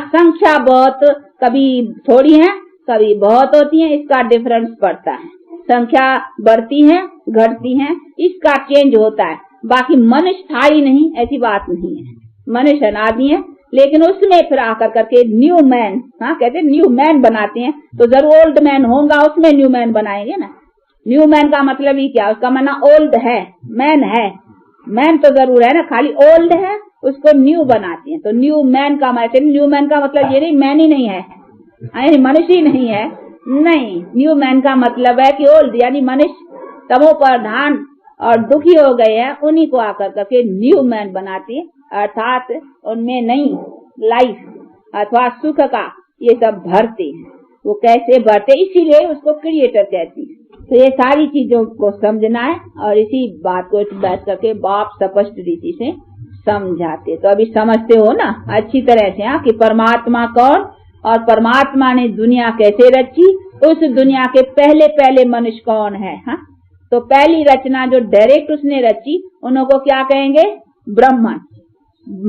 संख्या बहुत कभी थोड़ी है कभी बहुत होती है, इसका डिफरेंस पड़ता है, संख्या बढ़ती है घटती है, इसका चेंज होता है। बाकी मनुष्य था ही नहीं ऐसी बात नहीं है, मनुष्य अनादि है, लेकिन उसमें फिर आकर करके न्यू मैन, कहते न्यू मैन बनाते हैं, तो जरूर ओल्ड मैन होगा उसमें न्यू मैन बनाएंगे ना। न्यू मैन का मतलब ही क्या, उसका माना ओल्ड है, मैन है, मैन तो जरूर है ना, खाली ओल्ड है उसको न्यू बनाते हैं। तो न्यू मैन का मतलब, न्यू मैन का मतलब ये नहीं मैन ही नहीं है, मनुष्य ही नहीं है, नहीं, न्यू मैन का मतलब है कि ओल्ड यानी मनुष्य तमो प्रधान और दुखी हो गए हैं, उन्हीं को आकर करके न्यू मैन बनाते हैं, अर्थात उनमें नई लाइफ अथवा सुख का ये सब भरते हैं। वो कैसे भरते, इसीलिए उसको क्रिएटर कहती है। तो ये सारी चीजों को समझना है और इसी बात को बैठ करके बाप स्पष्ट रीति से समझाते। तो अभी समझते हो ना अच्छी तरह से कि परमात्मा कौन और परमात्मा ने दुनिया कैसे रची, उस दुनिया के पहले पहले मनुष्य कौन है। तो पहली रचना जो डायरेक्ट उसने रची उन्हों को क्या कहेंगे, ब्राह्मण,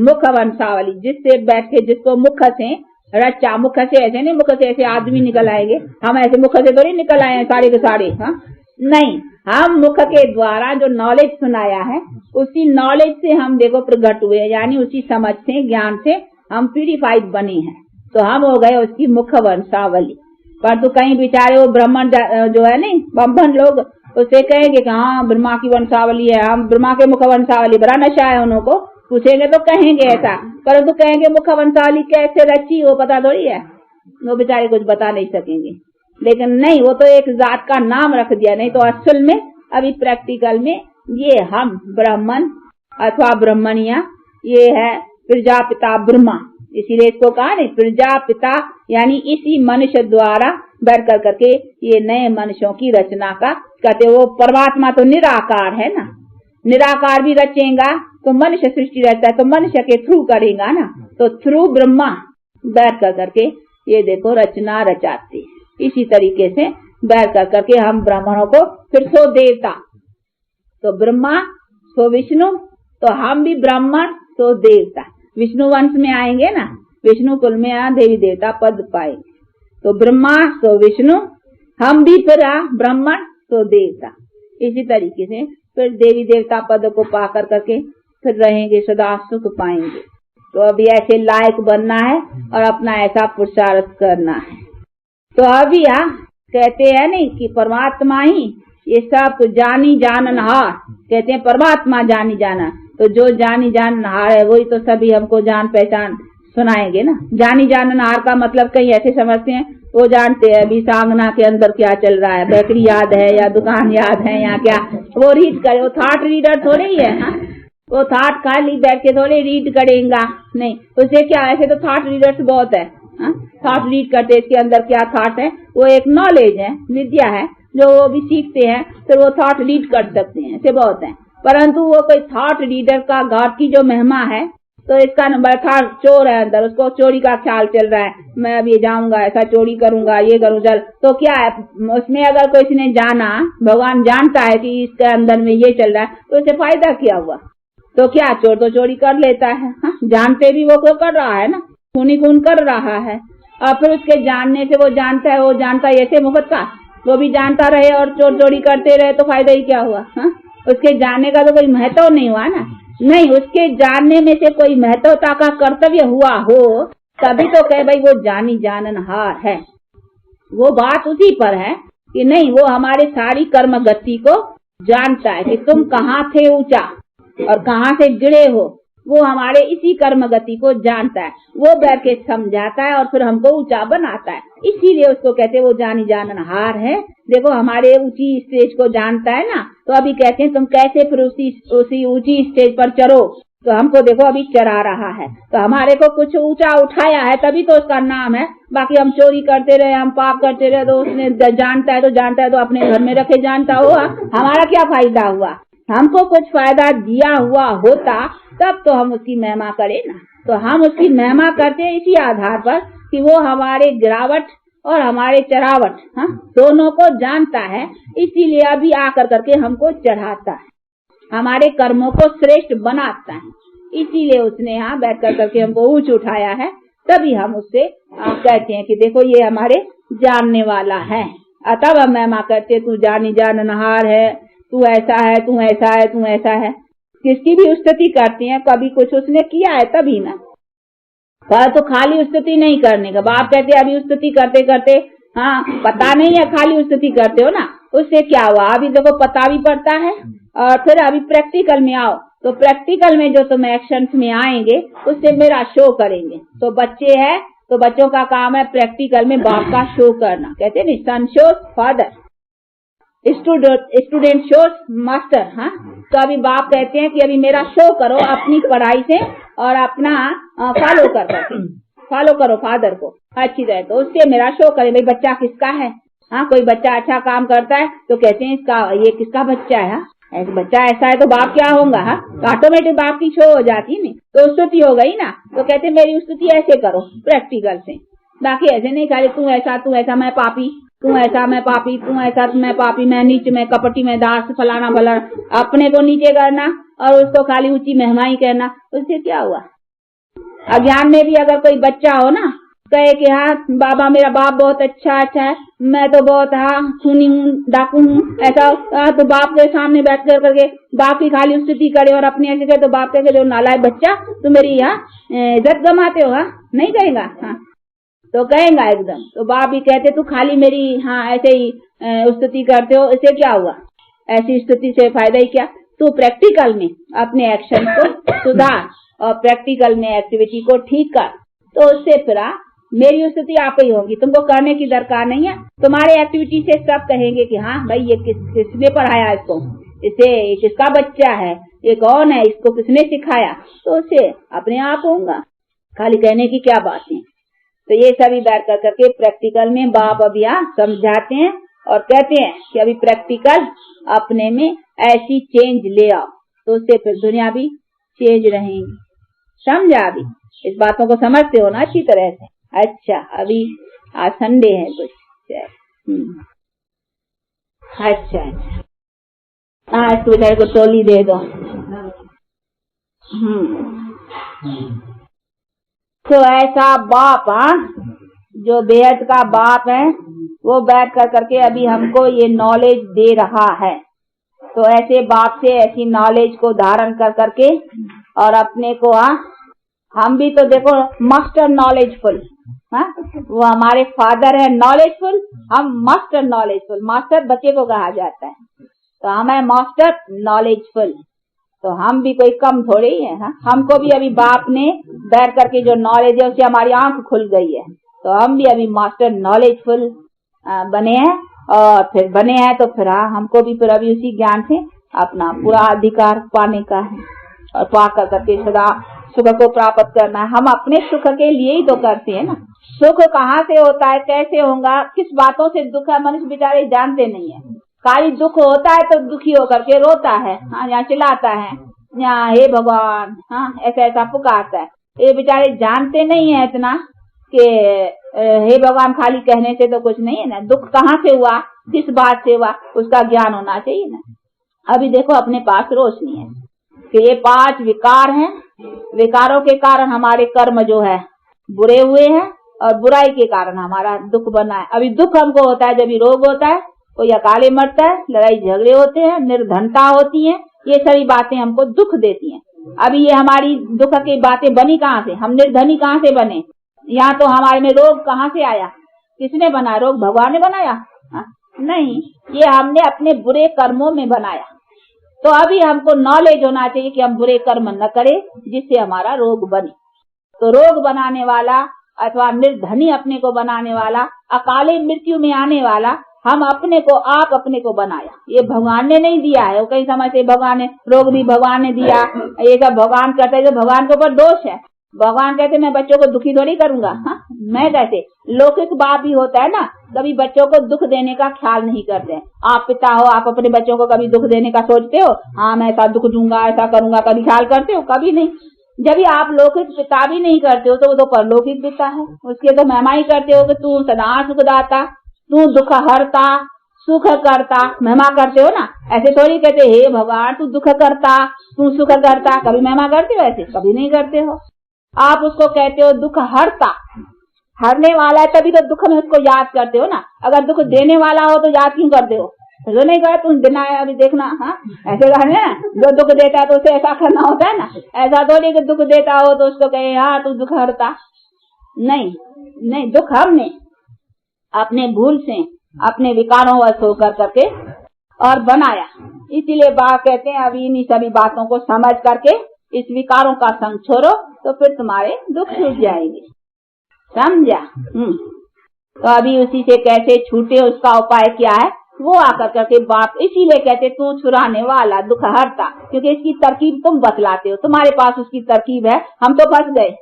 मुख वंशावली, जिससे बैठ के जिसको मुख से रचा, मुख से ऐसे नहीं, मुख से ऐसे आदमी निकल आएंगे, हम ऐसे मुख से तो नहीं निकल आए हैं सारे के सारे, नहीं, हम मुख के द्वारा जो नॉलेज सुनाया है उसी नॉलेज से हम देखो प्रकट हुए, यानी उसी समझ से ज्ञान से हम प्यूरिफाइड बने हैं, तो हम हो गए उसकी मुख वंशावली। परंतु कहीं बेचारे वो ब्राह्मण जो है नहीं, ब्राह्मण लोग उसे कहेंगे कि हाँ ब्रह्मा की वंशावली है, हम ब्रह्मा के मुख वंशावली, बड़ा नशा है उनको, पूछेंगे तो कहेंगे ऐसा, परंतु कहेंगे मुख वंशावली कैसे रची वो पता थोड़ी है, वो बेचारे कुछ बता नहीं सकेंगे। लेकिन नहीं, वो तो एक जात का नाम रख दिया, नहीं तो असल में अभी प्रैक्टिकल में ये हम ब्राह्मण अथवा ब्राह्मणिया ये है प्रजापिता ब्रह्मा, इसीलिए इसको कहा नहीं प्रजापिता, यानी इसी मनुष्य द्वारा बैठ कर करके ये नए मनुष्यों की रचना का कहते। वो परमात्मा तो निराकार है ना, निराकार भी रचेगा तो मनुष्य सृष्टि रहता है, तो मनुष्य के थ्रू करेगा ना, तो थ्रू ब्रह्मा बैठ कर करके ये देखो रचना रचाते। इसी तरीके से बैठ कर करके हम ब्राह्मणों को फिर सो देवता, तो ब्रह्मा सो विष्णु, तो हम भी ब्राह्मण सो देवता, विष्णु वंश में आएंगे ना, विष्णु कुल में देवी देवता पद पाएंगे। तो ब्रह्मा तो विष्णु, हम भी फिर ब्राह्मण तो देवता। इसी तरीके से फिर देवी देवता पद को पा करके फिर रहेंगे, सदा सुख पाएंगे। तो अभी ऐसे लायक बनना है और अपना ऐसा पुरुषार्थ करना है। तो अभी कहते हैं नहीं कि परमात्मा ही ये सब जानी जाननहार, कहते हैं परमात्मा जानी जाना। तो जो जानी जाननहार है वही तो सभी हमको जान पहचान सुनाएंगे ना। जानी जाननहार का मतलब कहीं ऐसे समझते हैं, वो जानते हैं अभी सांगना के अंदर क्या चल रहा है, बेकरी याद है या दुकान याद है या क्या, वो रीड करे। वो थॉट रीडर थोड़े ही है। वो थॉट खाली बैठ के थोड़े रीड करेगा, नहीं उसे क्या, ऐसे तो थॉट रीडर्स बहुत है। थॉट रीड करते, इसके अंदर क्या थॉट है, वो एक नॉलेज है, विद्या है जो वो भी सीखते हैं, फिर वो थॉट रीड कर सकते हैं, ऐसे बहुत है। परंतु वो कोई थॉट रीडर का घर की जो महिमा है, तो इसका नंबर था चोर है अंदर, उसको चोरी का ख्याल चल रहा है, मैं अभी जाऊंगा ऐसा चोरी करूंगा, ये करूँ चल। तो क्या है उसमें, अगर कोई ने जाना, भगवान जानता है कि इसके अंदर में ये चल रहा है, तो उसे फायदा क्या हुआ। तो क्या चोर तो चोरी कर लेता है, जानते भी वो को कर रहा है ना, खूनी खून कर रहा है। और फिर उसके जानने से वो जानता है, वो जानता है ऐसे मुफ्त का, वो भी जानता रहे और चोर चोरी करते रहे, तो फायदा ही क्या हुआ। उसके जानने का तो कोई महत्व नहीं हुआ ना। नहीं, उसके जानने में से कोई महत्वता का कर्तव्य हुआ हो तभी तो कहे भाई वो जानी जाननहार है। वो बात उसी पर है कि नहीं, वो हमारे सारी कर्म गति को जानता है कि तुम कहाँ थे ऊंचा और कहाँ से गिरे हो, वो हमारे इसी कर्म गति को जानता है। वो बैठ के समझाता है और फिर हमको ऊंचा बनाता है। इसीलिए उसको कहते हैं वो जानी जाननहार है। देखो हमारे ऊंची स्टेज को जानता है ना, तो अभी कहते हैं तुम कैसे फिर उसी ऊंची स्टेज पर चढ़ो। तो हमको देखो अभी चढ़ा रहा है, तो हमारे को कुछ ऊंचा उठाया है तभी तो उसका नाम है। बाकी हम चोरी करते रहे, हम पाप करते रहे, तो उसने जानता है तो अपने घर में रखे जानता हुआ हमारा क्या फायदा हुआ। हमको कुछ फायदा दिया हुआ होता तब तो हम उसकी महिमा करें ना। तो हम उसकी महिमा करते हैं इसी आधार पर कि वो हमारे गिरावट और हमारे चढ़ावट दोनों को जानता है। इसीलिए अभी आकर करके हमको चढ़ाता है, हमारे कर्मों को श्रेष्ठ बनाता है। इसीलिए उसने यहाँ बैठ कर करके हमको ऊंच उठाया है। तभी हम उससे कहते हैं कि देखो ये हमारे जानने वाला है। तब हम महिमा करते, तू जानी जाननहार है, तू ऐसा है, तू ऐसा है, तू ऐसा है। किसकी भी स्तुति करती हैं, कभी कुछ उसने किया है तभी ना। तो खाली स्तुति नहीं करने का। बाप कहते अभी स्तुति करते करते पता नहीं है, खाली स्तुति करते हो ना, उससे क्या हुआ। अभी देखो पता भी पड़ता है और फिर अभी प्रैक्टिकल में आओ, तो प्रैक्टिकल में जो तुम एक्शंस में आएंगे उससे मेरा शो करेंगे। तो बच्चे हैं तो बच्चों का काम है प्रैक्टिकल में बाप का शो करना। कहते नहीं, son shows father, student shows master. तो अभी बाप कहते हैं कि अभी मेरा शो करो अपनी पढ़ाई से और अपना फॉलो करो फादर को अच्छी तरह। तो उससे मेरा शो करे भाई बच्चा किसका है। कोई बच्चा अच्छा काम करता है तो कहते हैं इसका, ये किसका बच्चा है। ऐसे बच्चा ऐसा है तो बाप क्या होगा, तो ऑटोमेटिक बाप की शो हो जाती है, तो स्तुति हो गई ना। तो कहते मेरी स्तुति ऐसे करो प्रैक्टिकल से, बाकी ऐसे नहीं खाली तू ऐसा मैं पापी, तू ऐसा मैं पापी, तू ऐसा मैं पापी, मैं नीच में कपटी में दास फलाना भला, अपने को नीचे करना और उसको खाली ऊंची महिमाई कहना। उससे क्या हुआ। अज्ञान में भी अगर कोई बच्चा हो ना, कहे कि बाबा मेरा बाप बहुत अच्छा है, मैं तो बहुत खूनी हूँ, डाकू हूँ, ऐसा, तो बाप के सामने बैठ कर करके बाप की खाली स्तुति करे और अपनी ऐसे करे, तो बाप कहे जो नालायक बच्चा तू मेरी इज्जत गमाते हो। नहीं कहेगा, तो कहेगा एकदम। तो बाप भी कहते तू खाली मेरी ऐसे ही स्तुति करते हो, इससे क्या हुआ। ऐसी स्तुति से फायदा ही क्या। तू प्रैक्टिकल में अपने एक्शन को सुधार और प्रैक्टिकल में एक्टिविटी को ठीक कर, तो उससे फिर मेरी स्तुति आप ही होगी, तुमको करने की दरकार नहीं है। तुम्हारे एक्टिविटी से सब कहेंगे कि भाई ये किसने पढ़ाया इसको, इसे किसका बच्चा है, ये कौन है, इसको किसने सिखाया। तो उससे अपने आप होगा, खाली कहने की क्या बात है। तो ये सभी बैठ कर करके प्रैक्टिकल में बाप अभी समझाते हैं और कहते हैं कि अभी प्रैक्टिकल अपने में ऐसी चेंज ले आओ, तो उससे फिर दुनिया भी चेंज रहेंगी। समझा। अभी इस बातों को समझते हो ना अच्छी तरह से। अच्छा, अभी आज संडे है कुछ। अच्छा, इसको बेचारे को टोली दे दो। तो ऐसा बाप जो बेहद का बाप है वो बैठ कर करके अभी हमको ये नॉलेज दे रहा है। तो ऐसे बाप से ऐसी नॉलेज को धारण कर करके और अपने को हम भी तो देखो मास्टर नॉलेजफुल, वो हमारे फादर है नॉलेजफुल, हम मास्टर नॉलेजफुल। मास्टर बच्चे को कहा जाता है, तो हम है मास्टर नॉलेजफुल। तो हम भी कोई कम थोड़े ही है। हमको भी अभी बाप ने बैठ करके जो नॉलेज है उससे हमारी आंख खुल गई है। तो हम भी अभी मास्टर नॉलेजफुल बने हैं, और फिर बने हैं तो फिर हमको भी फिर अभी उसी ज्ञान से अपना पूरा अधिकार पाने का है और पा कर करके सदा सुख को प्राप्त करना है। हम अपने सुख के लिए ही तो करते हैं ना। सुख कहाँ से होता है, कैसे होगा, किस बातों से दुख है, मनुष्य बेचारे जानते नहीं है। खाली दुख होता है तो दुखी होकर के रोता है, यहाँ चिल्लाता है, यहाँ हे भगवान, ऐसा ऐसा पुकारता है। ये बेचारे जानते नहीं है इतना कि हे भगवान खाली कहने से तो कुछ नहीं है ना। दुख कहाँ से हुआ, किस बात से हुआ, उसका ज्ञान होना चाहिए ना। अभी देखो अपने पास रोशनी है कि ये 5 विकार हैं, विकारों के कारण हमारे कर्म जो है बुरे हुए हैं और बुराई के कारण हमारा दुख बना है। अभी दुख हमको होता है जब भी रोग होता है, कोई अकाले मरता है, लड़ाई झगड़े होते हैं, निर्धनता होती है, ये सारी बातें हमको दुख देती हैं। अभी ये हमारी दुख की बातें बनी कहाँ से, हम निर्धनी कहाँ से बने, यहाँ तो हमारे में रोग कहाँ से आया, किसने बनाया रोग, भगवान ने बनाया? नहीं, ये हमने अपने बुरे कर्मों में बनाया। तो अभी हमको नॉलेज होना चाहिए कि हम बुरे कर्म न करें जिससे हमारा रोग बने। तो रोग बनाने वाला अथवा निर्धनी अपने को बनाने वाला, अकाले मृत्यु में आने वाला, हम अपने को आप अपने को बनाया। ये भगवान ने नहीं दिया है। वो कई समय से भगवान ने रोग भी भगवान ने दिया, ये सब भगवान करते हैं, तो भगवान के ऊपर दोष है। भगवान कहते मैं बच्चों को दुखी थोड़ी करूंगा। मैं कहते लौकिक बाप भी होता है ना, कभी बच्चों को दुख देने का ख्याल नहीं करते। आप पिता हो, आप अपने बच्चों को कभी दुख देने का सोचते हो? हाँ मैं ऐसा दुख दूंगा, ऐसा करूंगा, कभी ख्याल करते हो? कभी नहीं। जब भी आप लौकिक पिता भी नहीं करते हो तो वो तो परलौकिक पिता है, उसके तो महिमा ही करते हो कि तू सदा सुखदाता, तू दुख हरता, सुख करता, महिमा करते हो ना। ऐसे थोड़ी कहते हे भगवान तू दुख करता, तू सुख करता, कभी महिमा करते हो? ऐसे कभी नहीं करते हो। आप उसको कहते हो दुख हरता, हरने वाला है तभी तो दुख में उसको याद करते हो ना। अगर दुख देने वाला हो तो याद क्यों करते हो? तो नहीं कहा तुम देना है, अभी देखना। ऐसे कहने ना, जो दुख देता है तो उसे ऐसा करना होता है ना। ऐसा थोड़ी कि दुख देता हो तो उसको कहे हाँ तू दुख हरता। नहीं नहीं, दुख हमने अपने भूल से, अपने विकारों वश होकर करके और बनाया। इसीलिए बाप कहते हैं अभी इन्हीं सभी बातों को समझ करके इस विकारों का संग छोड़ो तो फिर तुम्हारे दुख छूट जाएंगे। समझा? तो अभी उसी से कैसे छूटे, उसका उपाय क्या है वो आकर करके बाप इसीलिए कहते तू छुड़ाने वाला दुख हरता, क्योंकि इसकी तरकीब तुम बतलाते हो, तुम्हारे पास उसकी तरकीब है। हम तो फंस गए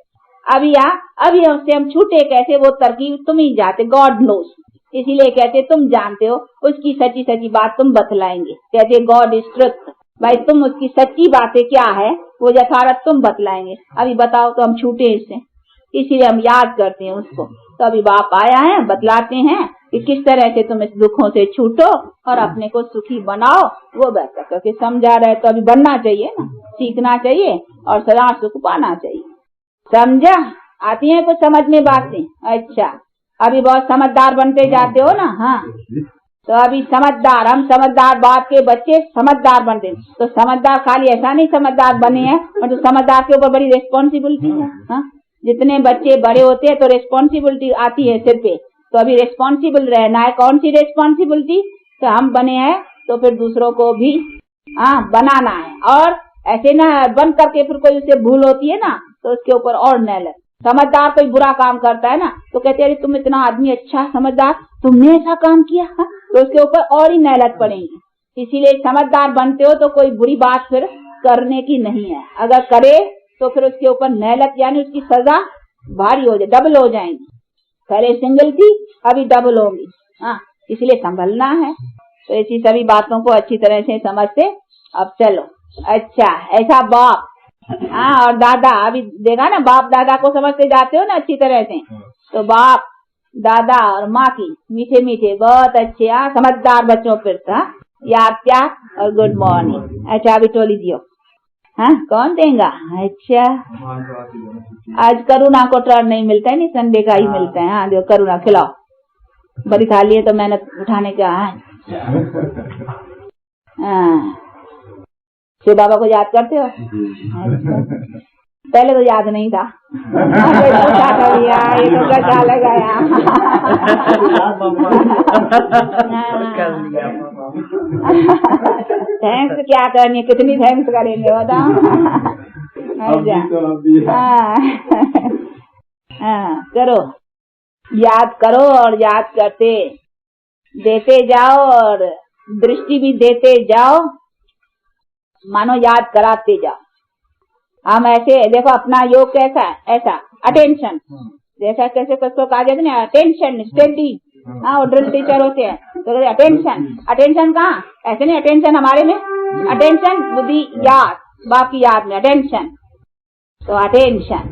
अभी उससे हम छूटे कैसे, वो तरकीब तुम ही जाते, गॉड नोस। इसीलिए कहते तुम जानते हो, उसकी सच्ची सच्ची बात तुम बतलाएंगे। कहते गॉड इज ट्रुथ, भाई तुम उसकी सच्ची बातें क्या है वो यथार्थ तुम बतलाएंगे। अभी बताओ तो हम छूटे इससे, इसीलिए हम याद करते हैं उसको। तो अभी बाप आया है, बतलाते हैं कि किस तरह से तुम इस दुखों से छूटो और अपने को सुखी बनाओ। वो बेहतर करके समझा रहे, तो अभी बनना चाहिए ना, सीखना चाहिए और सदा सुख पाना चाहिए। समझा? आती है कुछ समझ में बातें? अच्छा, अभी बहुत समझदार बनते जाते हो ना। हाँ, तो अभी समझदार, हम समझदार बाप के बच्चे समझदार बनते। तो समझदार खाली ऐसा नहीं समझदार बने हैं, मतलब तो समझदार के ऊपर बड़ी रिस्पॉन्सिबिलिटी है। हाँ, जितने बच्चे बड़े होते हैं तो रिस्पॉन्सिबिलिटी आती है सिर पे, तो अभी रिस्पॉन्सिबल रहना है। कौन सी रिस्पॉन्सिबिलिटी? तो हम बने हैं तो फिर दूसरों को भी बनाना है। और ऐसे ना बन करके फिर कोई उससे भूल होती है ना तो उसके ऊपर और न लगे। समझदार कोई बुरा काम करता है ना तो कहते हैं तुम इतना आदमी अच्छा समझदार, तुमने ऐसा काम किया, तो उसके ऊपर और ही नहलत पड़ेंगी। इसीलिए समझदार बनते हो तो कोई बुरी बात फिर करने की नहीं है। अगर करे तो फिर उसके ऊपर नहलत यानी उसकी सजा भारी हो जाए, डबल हो जाएंगी। पहले सिंगल थी, अभी डबल होंगी। इसलिए संभलना है। तो ऐसी सभी बातों को अच्छी तरह से समझते अब चलो। अच्छा, ऐसा बाप और दादा, अभी देखा ना बाप दादा को समझते जाते हो ना अच्छी तरह से। तो बाप दादा और माँ की मीठे मीठे बहुत अच्छे समझदार बच्चों फिर था याद क्या और गुड मॉर्निंग। अच्छा अभी टोली दियो। हाँ, कौन देगा? अच्छा, आज करुणा को टर्न नहीं मिलता है, नहीं संडे का ही मिलता है। हाँ, जो करुणा खिलाओ, बड़ी थाली है तो मेहनत उठाने का है। हाँ, शिव बाबा को याद करते हो? अच्छा, पहले तो याद नहीं था। पूछा था भैया, ये तो क्या लगाया। थैंक्स क्या करनी, कितनी थैंक्स करेंगे बताओ। करो, याद करो और याद करते देते जाओ और दृष्टि भी देते जाओ, मानो याद कराते जाओ। हम ऐसे देखो अपना योग कैसा है, ऐसा अटेंशन, जैसा कैसे कसको कहा जाता है ना, अटेंशन स्टडी। हाँ, वो ड्रिल टीचर होते हैं तो अटेंशन, अटेंशन कहाँ, ऐसे नहीं, अटेंशन हमारे में अटेंशन बुद्धि याद, बाकी याद में अटेंशन, तो अटेंशन।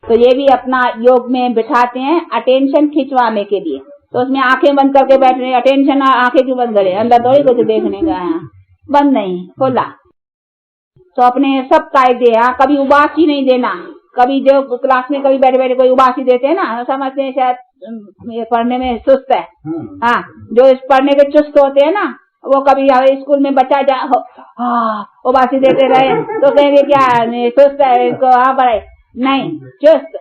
तो ये भी अपना योग में बिठाते हैं अटेंशन खिंचवाने के लिए। तो उसमें आंखें बंद करके बैठ रहे, अटेंशन आंखें क्यों बंद करे, अंदर थोड़ी कुछ देखने का है, बंद नहीं खोला। तो अपने सब कायदे, कभी उबासी नहीं देना। कभी जो क्लास में कभी बैठे बैठे कोई उबासी देते हैं ना, समझते हैं शायद पढ़ने में सुस्त है। हाँ, जो इस पढ़ने के चुस्त होते हैं ना, वो कभी स्कूल में बच्चा उबासी देते रहे तो कहेंगे क्या सुस्त है इसको, हाँ पढ़ाई नहीं, चुस्त।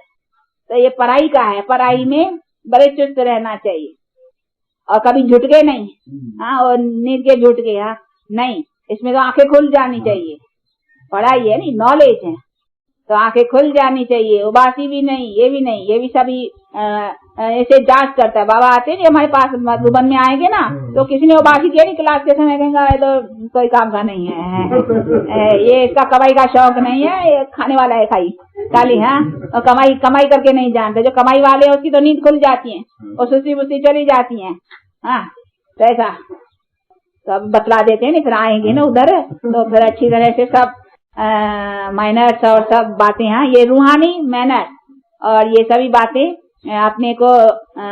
तो ये पढ़ाई का है, पढ़ाई में बड़े चुस्त रहना चाहिए और कभी झुट गए नहीं। हाँ, और नींद के झुट गए, हाँ नहीं, इसमें तो आंखें खुल जानी चाहिए। पढ़ाई है नहीं, नॉलेज है, तो आंखें खुल जानी चाहिए। उबासी भी नहीं, ये भी नहीं, ये भी सभी ऐसे जांच करता है। बाबा आते हैं हमारे पास, मधुबन में आएंगे ना, तो किसी ने उबासी किया नहीं क्लास के समय, कहेंगे तो कोई काम का नहीं है, ये इसका कमाई का शौक नहीं है, ये खाने वाला है खाई खाली। हाँ, और कमाई करके नहीं जानते। जो कमाई वाले हैं उसकी तो नींद खुल जाती है और सुस्ती बुस्ती चली जाती है। हाँ, तो ऐसा सब बतला देते हैं नहीं, फिर आएंगे ना उधर तो फिर अच्छी तरह से सब माइनर्स और सब बातें। हाँ, ये रूहानी मैनर और ये सभी बातें अपने को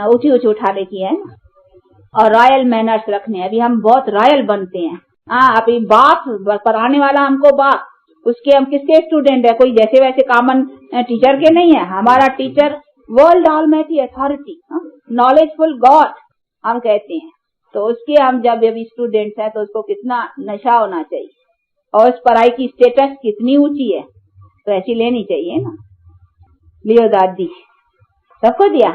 ऊंची ऊंची उठाने की है और रॉयल मैनर्स रखने हैं। अभी हम बहुत रॉयल बनते हैं। हाँ, अभी बाप पढ़ाने वाला हमको बाप, उसके हम किसके स्टूडेंट है, कोई जैसे वैसे कॉमन टीचर के नहीं है। हमारा teacher world almighty authority, knowledgeful God हम कहते हैं। तो उसके हम जब अभी स्टूडेंट्स हैं तो उसको कितना नशा होना चाहिए और उस पढ़ाई की स्टेटस कितनी ऊंची है, तो ऐसी लेनी चाहिए ना। लियो दादी, सबको दिया,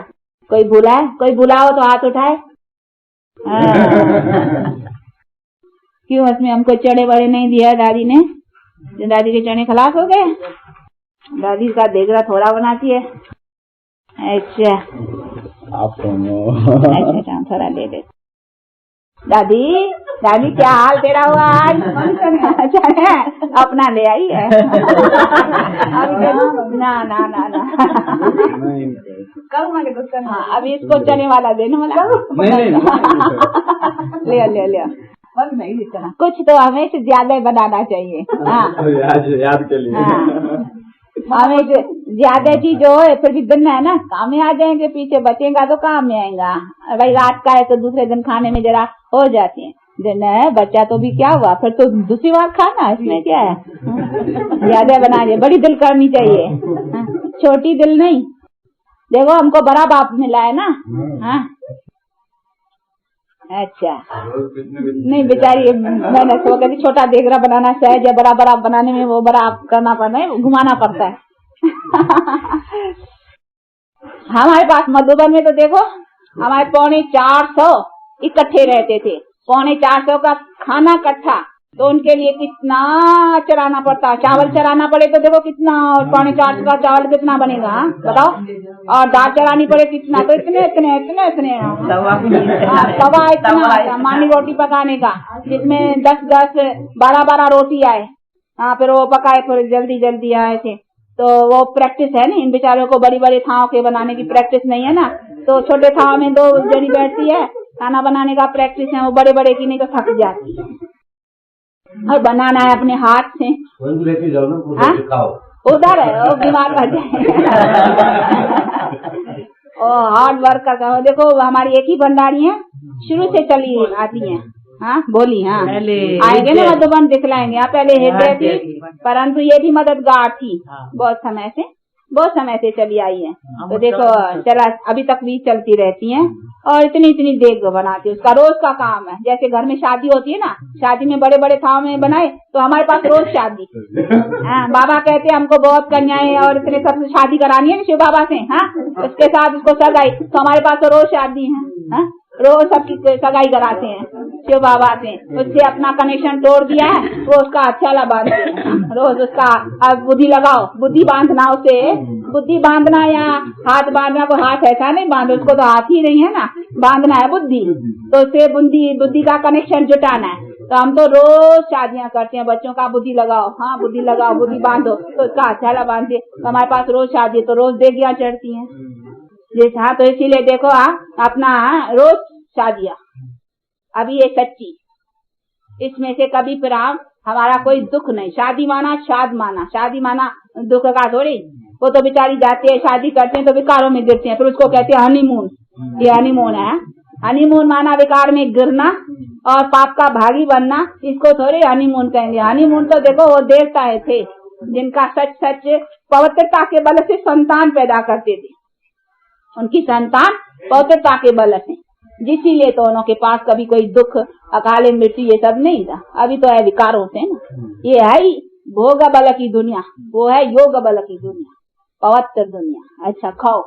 कोई भूला है, कोई भूला हो तो हाथ उठाए। क्यों उसमें हमको चने बड़े नहीं दिया दादी ने? दादी के चने खलास हो गए, दादी का देगरा थोड़ा बनाती है। अच्छा अच्छा, थोड़ा दे दे। दादी, दादी क्या हाल तेरा हुआ आज? चने अपना ले आई है। ना ना ना ना, हाँ, अभी इसको चने वाला देने वाला। ले ले ले, नहीं इतना कुछ तो हमें से ज्यादा बनाना चाहिए। हाँ, याद के लिए। हाँ, हमें ज्यादा चीज हो फिर भी दिन है ना, काम में आ जाएंगे, पीछे बचेगा तो काम में आएगा। भाई रात का है तो दूसरे दिन खाने में जरा हो जाती है, दिन है बच्चा तो भी क्या हुआ, फिर तो दूसरी बार खाना, इसमें क्या है। ज्यादा बनाइए, बड़ी दिल करनी चाहिए, छोटी दिल नहीं। देखो हमको बड़ा बाप मिला है ना। हाँ, अच्छा नहीं बेचारी, मैंने तो कहती छोटा देगरा बनाना सहज है, बड़ा बड़ा बनाने में वो बड़ा करना पड़ता है, घुमाना पड़ता है। हमारे पास मधुबन में तो देखो हमारे 450 इकट्ठे रहते थे, 450 का खाना इकट्ठा, तो उनके लिए कितना चराना पड़ता, चावल चराना पड़े तो देखो कितना, 450 का चावल कितना बनेगा बताओ, और दाल चरानी पड़े कितना, तो इतने इतने इतने इतने तवा इतना मानी रोटी पकाने का, जिसमें 10-10 12-12 रोटी आए। हाँ, फिर वो पकाए, फिर जल्दी जल्दी आए थे। तो वो प्रैक्टिस है ना इन बेचारों को, बड़ी बड़ी थाव के बनाने की प्रैक्टिस नहीं है ना, तो छोटे थाव में 2 जनी बैठती है, खाना बनाने का प्रैक्टिस है, वो बड़े बड़े की नहीं तो थक जाती है। और बनाना है अपने हाथ से, लेके जाओ ना, उधर है वो बीमार पड़ जाएगा। हार्ड वर्क करता है। देखो हमारी एक ही भंडारी है, शुरू से चली आती है, हाँ बोली, हाँ पहले आएंगे ना मधुबन दिखलाएंगे। यहाँ पहले हृदय थी, परंतु ये भी मददगार थी, बहुत समय से चली आई है। तो देखो चला अभी तक भी चलती रहती हैं और इतनी इतनी देग बनाती है। उसका रोज का काम है। जैसे घर में शादी होती है ना, शादी में बड़े बड़े थाव में बनाए, तो हमारे पास रोज शादी। बाबा कहते हैं हमको बहुत कन्याएं और इतने सब शादी करानी है शिव बाबा से, हाँ उसके साथ उसको सगाई, तो हमारे पास तो रोज शादी है, रोज सबकी सगाई कराते हैं शिव बाबा से। उससे अपना कनेक्शन तोड़ दिया है, वो उसका अच्छा बांधते हैं रोज उसका। अब बुद्धि लगाओ, बुद्धि बांधना, उसे बुद्धि बांधना या हाथ बांधना, को हाथ ऐसा नहीं बांधो, उसको तो हाथ ही नहीं है ना, बांधना है बुद्धि, तो उसे बुद्धि का कनेक्शन जुटाना है। तो हम तो रोज शादियां करते हैं, बच्चों का बुद्धि लगाओ, हाँ बुद्धि लगाओ, बुद्धि बांधो, तो उसका अच्छा बांधते। तो हमारे पास रोज शादी, तो रोज देगियां चढ़ती हैं। हाँ तो इसीलिए देखो अपना रोज शादियां, अभी ये सच्ची, इसमें से कभी प्राण हमारा कोई दुख नहीं। शादी माना शाद माना, शादी माना दुख का थोड़ी। वो तो बेचारी जाती है शादी करते हैं तो विकारों में गिरते हैं, फिर उसको कहते हैं हनीमून। ये हनीमून है, हनीमून माना विकार में गिरना और पाप का भागी बनना, इसको थोड़ी हनीमून कहेंगे। हनीमून तो देखो वो देवताएं थे जिनका सच सच पवित्रता के बल से संतान पैदा करते थे, उनकी संतान पवित्रता के बल से, जिसीलिए तो उनके पास कभी कोई दुख अकाले मृत्यु ये सब नहीं था। अभी तो है विकारों से ना, ये है ही भोग बल की दुनिया, वो है योग बल की दुनिया, पवित्र दुनिया। अच्छा खाओ।